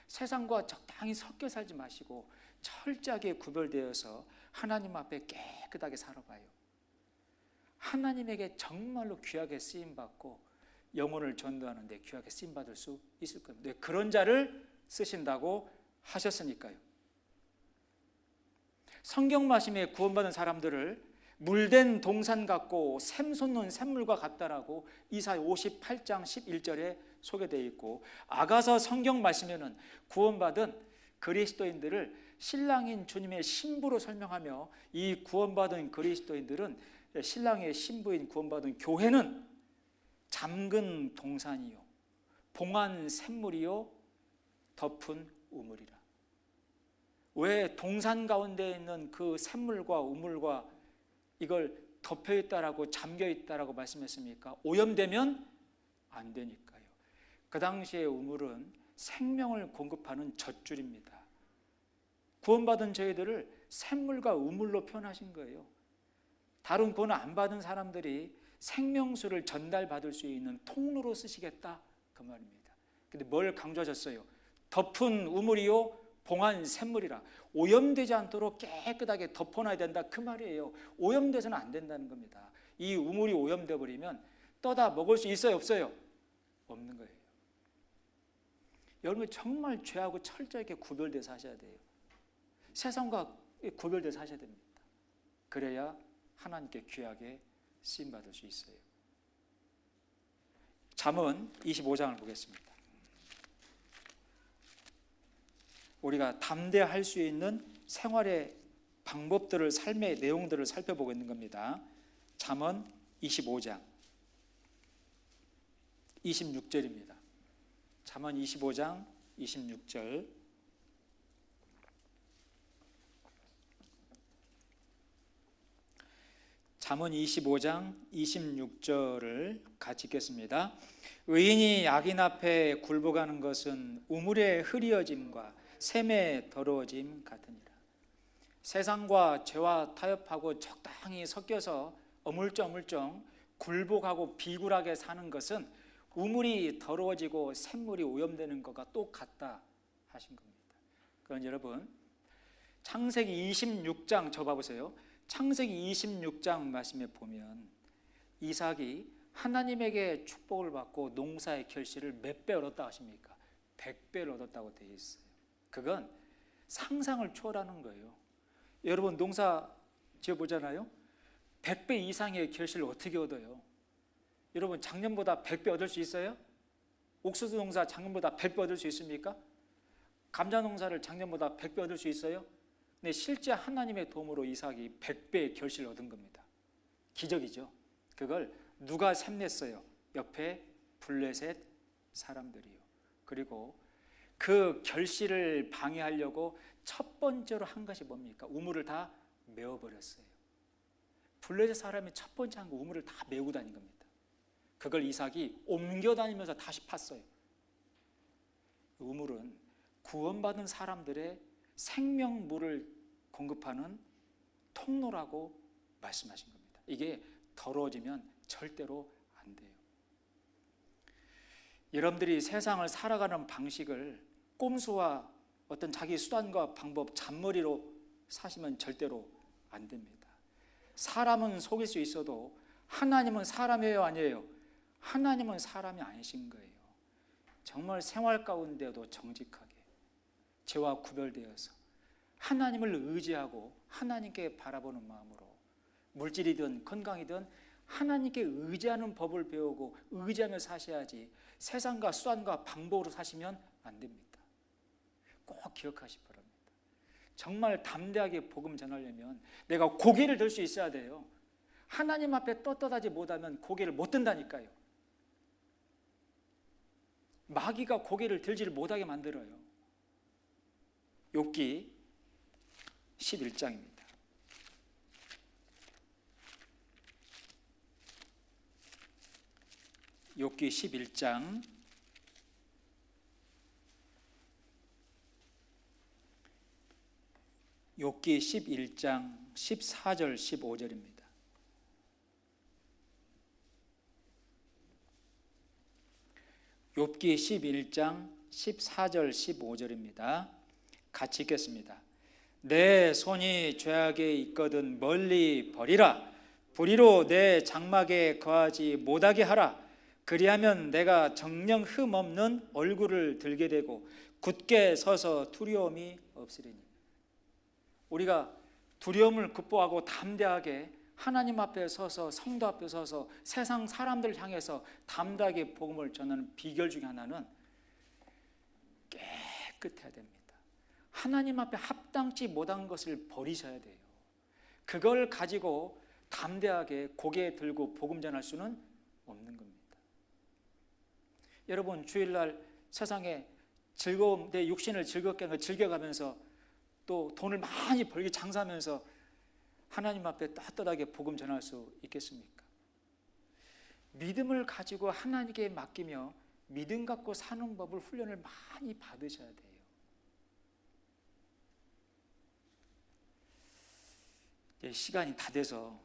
세상과 적당히 섞여 살지 마시고 철저하게 구별되어서 하나님 앞에 깨끗하게 살아봐요. 하나님에게 정말로 귀하게 쓰임받고 영혼을 전도하는데 귀하게 쓰임받을 수 있을 겁니다. 그런 자를 쓰신다고 하셨으니까요. 성경 말씀에 구원받은 사람들을 물된 동산 같고 샘 솟는 샘물과 같다라고 이사야 58장 11절에 소개되어 있고, 아가서 성경 말씀에는 구원받은 그리스도인들을 신랑인 주님의 신부로 설명하며, 이 구원받은 그리스도인들은 신랑의 신부인 구원받은 교회는 잠근 동산이요 봉한 샘물이요 덮은 우물이라. 왜 동산 가운데 있는 그 샘물과 우물과 이걸 덮여있다라고 잠겨있다라고 말씀했습니까? 오염되면 안 되니까요. 그 당시의 우물은 생명을 공급하는 젖줄입니다. 구원받은 저희들을 샘물과 우물로 표현하신 거예요. 다른 구원 안 받은 사람들이 생명수를 전달받을 수 있는 통로로 쓰시겠다, 그 말입니다. 근데 뭘 강조하셨어요? 덮은 우물이요 봉한 샘물이라. 오염되지 않도록 깨끗하게 덮어놔야 된다, 그 말이에요. 오염돼서는 안 된다는 겁니다. 이 우물이 오염돼 버리면 떠다 먹을 수 있어요, 없어요? 없는 거예요. 여러분, 정말 죄하고 철저하게 구별돼서 하셔야 돼요. 세상과 구별돼서 하셔야 됩니다. 그래야 하나님께 귀하게 쓰임받을 수 있어요. 잠언 25장을 보겠습니다. 우리가 담대할 수 있는 생활의 방법들을, 삶의 내용들을 살펴보고 있는 겁니다. 잠언 25장 26절입니다. 잠언 25장 26절. 잠언 25장 26절을 같이 읽겠습니다. 의인이 악인 앞에 굴복하는 것은 우물의 흐리어짐과 샘의 더러워짐 같으니라. 세상과 죄와 타협하고 적당히 섞여서 어물쩡어물쩡 굴복하고 비굴하게 사는 것은 우물이 더러워지고 샘물이 오염되는 것과 똑같다 하신 겁니다. 그건 여러분 창세기 26장 저 봐보세요. 창세기 26장 말씀에 보면 이삭이 하나님에게 축복을 받고 농사의 결실을 몇 배 얻었다 하십니까? 100배를 얻었다고 되어 있어요. 그건 상상을 초월하는 거예요. 여러분 농사 지어보잖아요. 100배 이상의 결실을 어떻게 얻어요? 여러분 작년보다 100배 얻을 수 있어요? 옥수수 농사 작년보다 100배 얻을 수 있습니까? 감자 농사를 작년보다 100배 얻을 수 있어요? 근데 실제 하나님의 도움으로 이삭이 100배의 결실을 얻은 겁니다. 기적이죠. 그걸 누가 샘냈어요? 옆에 블레셋 사람들이요. 그리고 그 결실을 방해하려고 첫 번째로 한 것이 뭡니까? 우물을 다 메워버렸어요. 블레셋 사람이 첫 번째 한 거 우물을 다 메우고 다닌 겁니다. 그걸 이삭이 옮겨 다니면서 다시 팠어요. 우물은 구원받은 사람들의 생명물을 공급하는 통로라고 말씀하신 겁니다. 이게 더러워지면 절대로 안 돼요. 여러분들이 세상을 살아가는 방식을 꼼수와 어떤 자기 수단과 방법, 잔머리로 사시면 절대로 안 됩니다. 사람은 속일 수 있어도 하나님은 사람이에요, 아니에요? 하나님은 사람이 아니신 거예요. 정말 생활 가운데도 정직하게 죄와 구별되어서 하나님을 의지하고 하나님께 바라보는 마음으로 물질이든 건강이든 하나님께 의지하는 법을 배우고 의지하며 사셔야지 세상과 수단과 방법으로 사시면 안 됩니다. 꼭 기억하시 바랍니다. 정말 담대하게 복음 전하려면 내가 고개를 들 수 있어야 돼요. 하나님 앞에 떳떳하지 못하면 고개를 못 든다니까요. 마귀가 고개를 들지를 못하게 만들어요. 욥기 11장입니다. 욥기 11장 욥기 11장 14절 15절입니다. 욥기 11장 14절 15절입니다. 같이 읽겠습니다. 내 손이 죄악에 있거든 멀리 버리라. 불의로 내 장막에 거하지 못하게 하라. 그리하면 내가 정녕 흠 없는 얼굴을 들게 되고 굳게 서서 두려움이 없으리니. 우리가 두려움을 극복하고 담대하게 하나님 앞에 서서 성도 앞에 서서 세상 사람들을 향해서 담대하게 복음을 전하는 비결 중에 하나는 깨끗해야 됩니다. 하나님 앞에 합당치 못한 것을 버리셔야 돼요. 그걸 가지고 담대하게 고개 들고 복음 전할 수는 없는 겁니다. 여러분 주일날 세상에 즐거움, 내 육신을 즐겁게 즐겨가면서 또 돈을 많이 벌게 장사하면서 하나님 앞에 떳떳하게 복음 전할 수 있겠습니까? 믿음을 가지고 하나님께 맡기며 믿음 갖고 사는 법을 훈련을 많이 받으셔야 돼요. 이제 시간이 다 돼서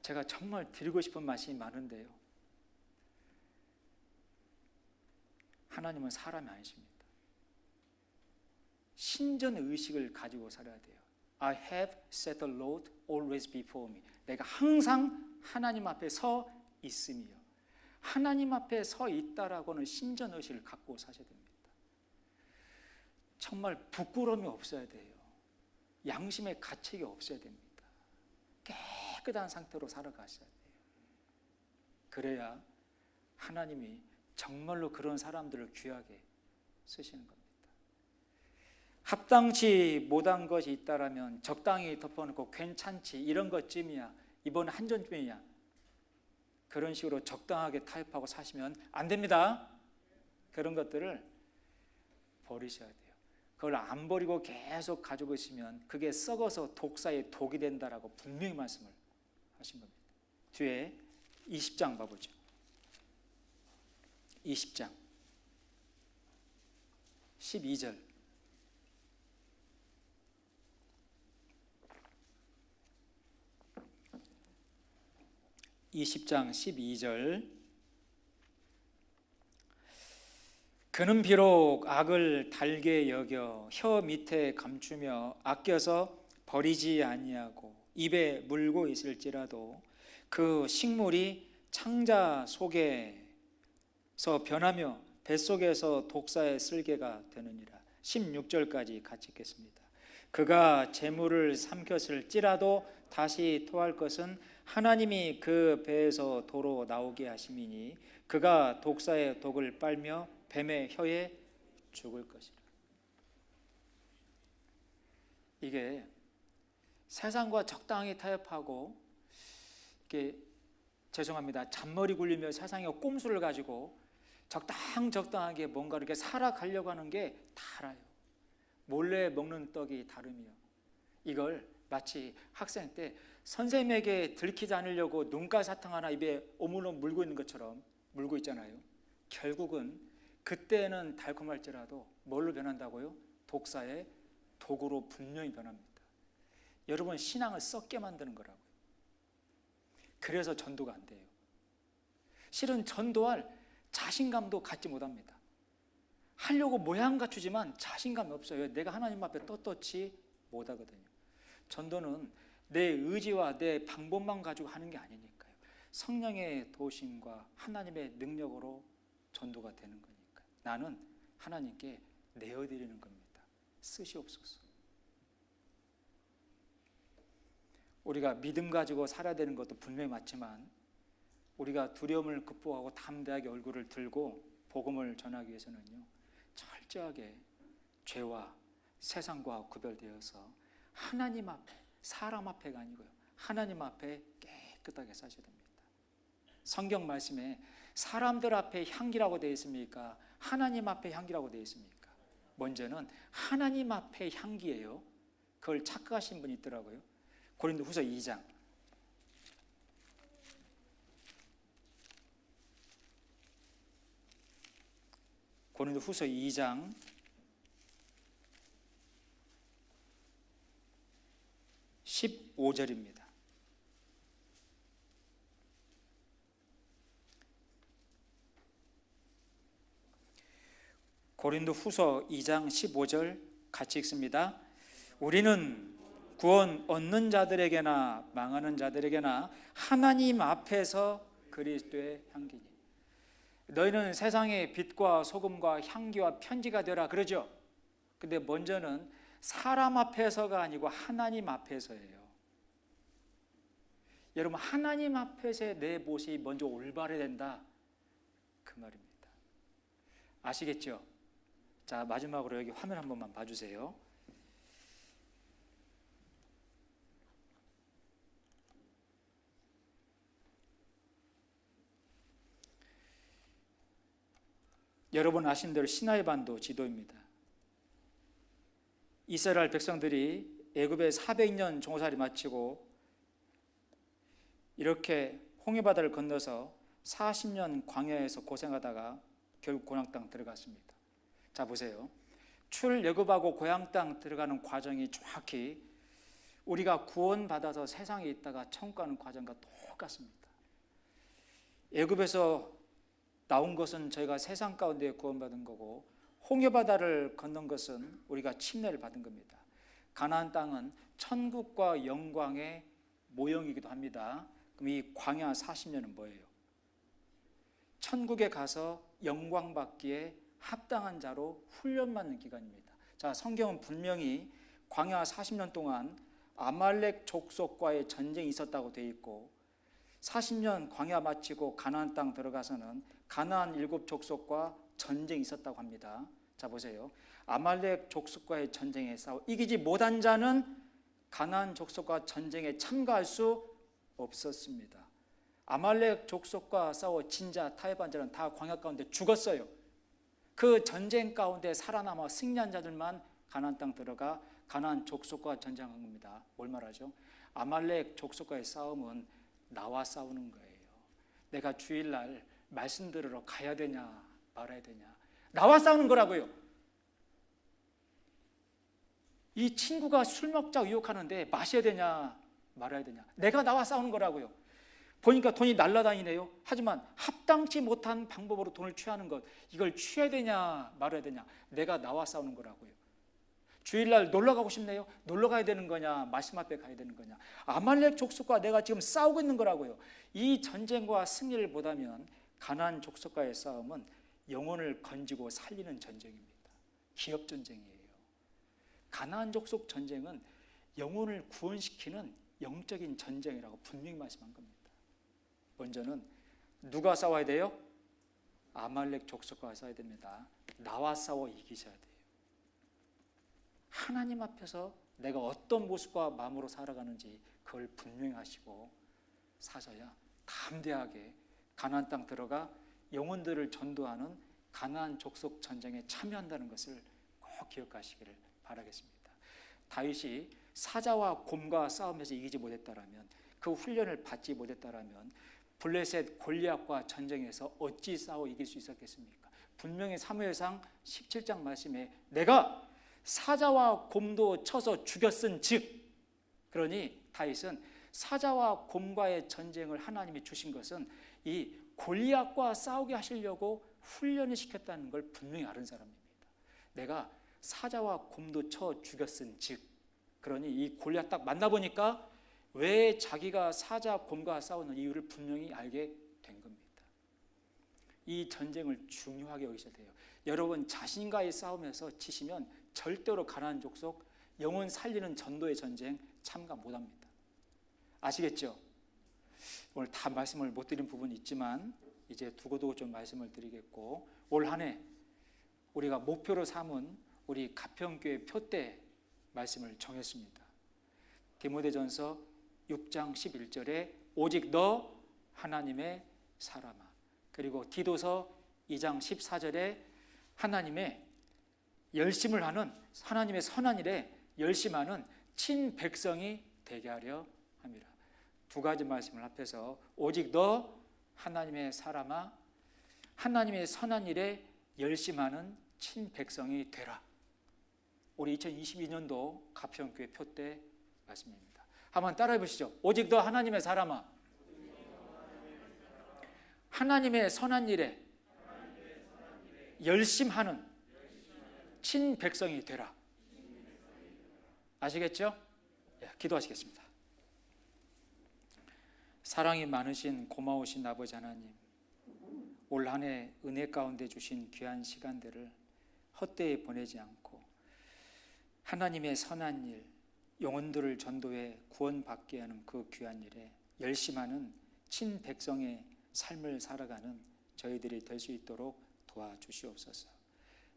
제가 정말 드리고 싶은 말씀이 많은데요. 하나님은 사람이 아니십니다. 신전 의식을 가지고 살아야 돼요. I have set the Lord always before me. 내가 항상 하나님 앞에 서 있으며 하나님 앞에 서 있다라고는 신전 의식을 갖고 사셔야 됩니다. 정말 부끄러움이 없어야 돼요. 양심의 가책이 없어야 됩니다. 깨끗한 상태로 살아가셔야 돼요. 그래야 하나님이 정말로 그런 사람들을 귀하게 쓰시는 겁니다. 합당치 못한 것이 있다라면 적당히 덮어놓고 괜찮지 이런 것쯤이야, 이번 한전쯤이야, 그런 식으로 적당하게 타협하고 사시면 안 됩니다. 그런 것들을 버리셔야 돼요. 그걸 안 버리고 계속 가지고 있으면 그게 썩어서 독사의 독이 된다라고 분명히 말씀을 하신 겁니다. 뒤에 20장 봐보죠. 20장 12절. (20장 12절) 그는 비록 악을 달게 여겨 혀 밑에 감추며 아껴서 버리지 아니하고 입에 물고 있을지라도 그 식물이 창자 속에서 변하며 뱃속에서 독사의 쓸개가 되느니라. 16절까지 같이 읽겠습니다. 그가 재물을 삼켰을지라도 다시 토할 것은 하나님이 그 배에서 도로 나오게 하심이니 그가 독사의 독을 빨며 뱀의 혀에 죽을 것이라. 이게 세상과 적당히 타협하고, 이게 죄송합니다, 잔머리 굴리며 세상의 꼼수를 가지고 적당하게 뭔가 이렇게 살아가려고 하는 게 달아요. 몰래 먹는 떡이 다름이요. 이걸 마치 학생 때 선생님에게 들키지 않으려고 눈가 사탕 하나 입에 오물오물 물고 있는 것처럼 물고 있잖아요. 결국은 그때는 달콤할지라도 뭘로 변한다고요? 독사의 독으로 분명히 변합니다. 여러분, 신앙을 썩게 만드는 거라고요. 그래서 전도가 안 돼요. 실은 전도할 자신감도 갖지 못합니다. 하려고 모양 갖추지만 자신감이 없어요. 내가 하나님 앞에 떳떳이 못하거든요. 전도는 내 의지와 내 방법만 가지고 하는 게 아니니까요. 성령의 도우심과 하나님의 능력으로 전도가 되는 거니까요. 나는 하나님께 내어드리는 겁니다. 쓰시옵소서. 우리가 믿음 가지고 살아야 되는 것도 분명히 맞지만, 우리가 두려움을 극복하고 담대하게 얼굴을 들고 복음을 전하기 위해서는요, 철저하게 죄와 세상과 구별되어서 하나님 앞에, 사람 앞에가 아니고요, 하나님 앞에 깨끗하게 사셔야 됩니다. 성경 말씀에 사람들 앞에 향기라고 되어 있습니까? 하나님 앞에 향기라고 되어 있습니까? 먼저는 하나님 앞에 향기예요. 그걸 착각하신 분이 있더라고요. 고린도후서 2장 고린도후서 2장 15절입니다. 고린도후서 2장 15절 같이 읽습니다. 우리는 구원 얻는 자들에게나 망하는 자들에게나 하나님 앞에서 그리스도의 향기니. 너희는 세상의 빛과 소금과 향기와 편지가 되라 그러죠. 근데 먼저는 사람 앞에서가 아니고 하나님 앞에서예요. 여러분, 하나님 앞에서의 내 모습이 먼저 올바르게 된다, 그 말입니다. 아시겠죠? 자, 마지막으로 여기 화면 한 번만 봐주세요. 여러분 아시는 대로 시나이 반도 지도입니다. 이스라엘 백성들이 애굽에 400년 종살이 마치고 이렇게 홍해바다를 건너서 40년 광야에서 고생하다가 결국 고향 땅 들어갔습니다. 자, 보세요. 출애굽하고 고향 땅 들어가는 과정이 정확히 우리가 구원받아서 세상에 있다가 천국 가는 과정과 똑같습니다. 애굽에서 나온 것은 저희가 세상 가운데 구원받은 거고, 홍해바다를 건넌 것은 우리가 침례를 받은 겁니다. 가나안 땅은 천국과 영광의 모형이기도 합니다. 그럼 이 광야 40년은 뭐예요? 천국에 가서 영광 받기에 합당한 자로 훈련받는 기간입니다. 자, 성경은 분명히 광야 40년 동안 아말렉 족속과의 전쟁이 있었다고 되어 있고, 40년 광야 마치고 가나안 땅 들어가서는 가나안 7 족속과 전쟁이 있었다고 합니다. 자, 보세요. 아말렉 족속과의 전쟁에 싸워 이기지 못한 자는 가나안 족속과 전쟁에 참가할 수 없었습니다. 아말렉 족속과 싸워 진자 타협한 자는 다 광야 가운데 죽었어요. 그 전쟁 가운데 살아남아 승리한 자들만 가나안 땅 들어가 가나안 족속과 전쟁한 겁니다. 뭘 말하죠? 아말렉 족속과의 싸움은 나와 싸우는 거예요. 내가 주일날 말씀 들으러 가야 되냐 말아야 되냐, 나와 싸우는 거라고요. 이 친구가 술 먹자 유혹하는데 마셔야 되냐 말아야 되냐, 내가 나와 싸우는 거라고요. 보니까 돈이 날라다니네요. 하지만 합당치 못한 방법으로 돈을 취하는 것, 이걸 취해야 되냐 말아야 되냐, 내가 나와 싸우는 거라고요. 주일날 놀러 가고 싶네요. 놀러 가야 되는 거냐 말씀 앞에 가야 되는 거냐, 아말렉 족속과 내가 지금 싸우고 있는 거라고요. 이 전쟁과 승리를 보다면 가나안 족속과의 싸움은 영혼을 건지고 살리는 전쟁입니다. 기업 전쟁이에요. 가나안 족속 전쟁은 영혼을 구원시키는 영적인 전쟁이라고 분명히 말씀한 겁니다. 먼저는 누가 싸워야 돼요? 아말렉 족속과 싸워야 됩니다. 나와 싸워 이기셔야 돼요. 하나님 앞에서 내가 어떤 모습과 마음으로 살아가는지 그걸 분명히 하시고 사셔야 담대하게 가나안 땅 들어가 영혼들을 전도하는 가나안 족속 전쟁에 참여한다는 것을 꼭 기억하시기를 바라겠습니다. 다윗이 사자와 곰과 싸움에서 이기지 못했다라면, 그 훈련을 받지 못했다라면 블레셋 골리앗과 전쟁에서 어찌 싸워 이길 수 있었겠습니까? 분명히 사무엘상 17장 말씀에 내가 사자와 곰도 쳐서 죽였은 즉, 그러니 다윗은 사자와 곰과의 전쟁을 하나님이 주신 것은 이 골리앗과 싸우게 하시려고 훈련을 시켰다는 걸 분명히 아는 사람입니다. 내가 사자와 곰도 쳐 죽였은 즉, 그러니 이 골리앗 딱 만나보니까 왜 자기가 사자 곰과 싸우는 이유를 분명히 알게 된 겁니다. 이 전쟁을 중요하게 여기셔야 돼요. 여러분 자신과의 싸움에서 지시면 절대로 가나안 족속 영혼 살리는 전도의 전쟁 참가 못합니다. 아시겠죠? 오늘 다 말씀을 못 드린 부분이 있지만 이제 두고두고 좀 말씀을 드리겠고, 올 한 해 우리가 목표로 삼은 우리 가평교회 표대 말씀을 정했습니다. 디모데전서 6장 11절에 오직 너 하나님의 사람아, 그리고 디도서 2장 14절에 하나님의 열심을 하는, 하나님의 선한 일에 열심하는 친백성이 되게 하려 함이라. 두 가지 말씀을 합해서 오직 너 하나님의 사람아, 하나님의 선한 일에 열심하는 친백성이 되라. 우리 2022년도 가평교회 표대 말씀입니다. 한번 따라해 보시죠. 오직 너 하나님의 사람아, 하나님의 선한 일에 열심하는 친백성이 되라. 아시겠죠? 예, 기도하시겠습니다. 사랑이 많으신 고마우신 아버지 하나님, 올 한 해 은혜 가운데 주신 귀한 시간들을 헛되이 보내지 않고 하나님의 선한 일, 영혼들을 전도해 구원받게 하는 그 귀한 일에 열심하는 친백성의 삶을 살아가는 저희들이 될 수 있도록 도와주시옵소서.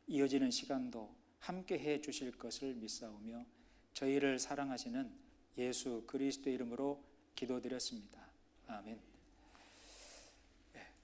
이어지는 시간도 함께 해 주실 것을 믿사오며 저희를 사랑하시는 예수 그리스도 이름으로 기도드렸습니다. 아멘.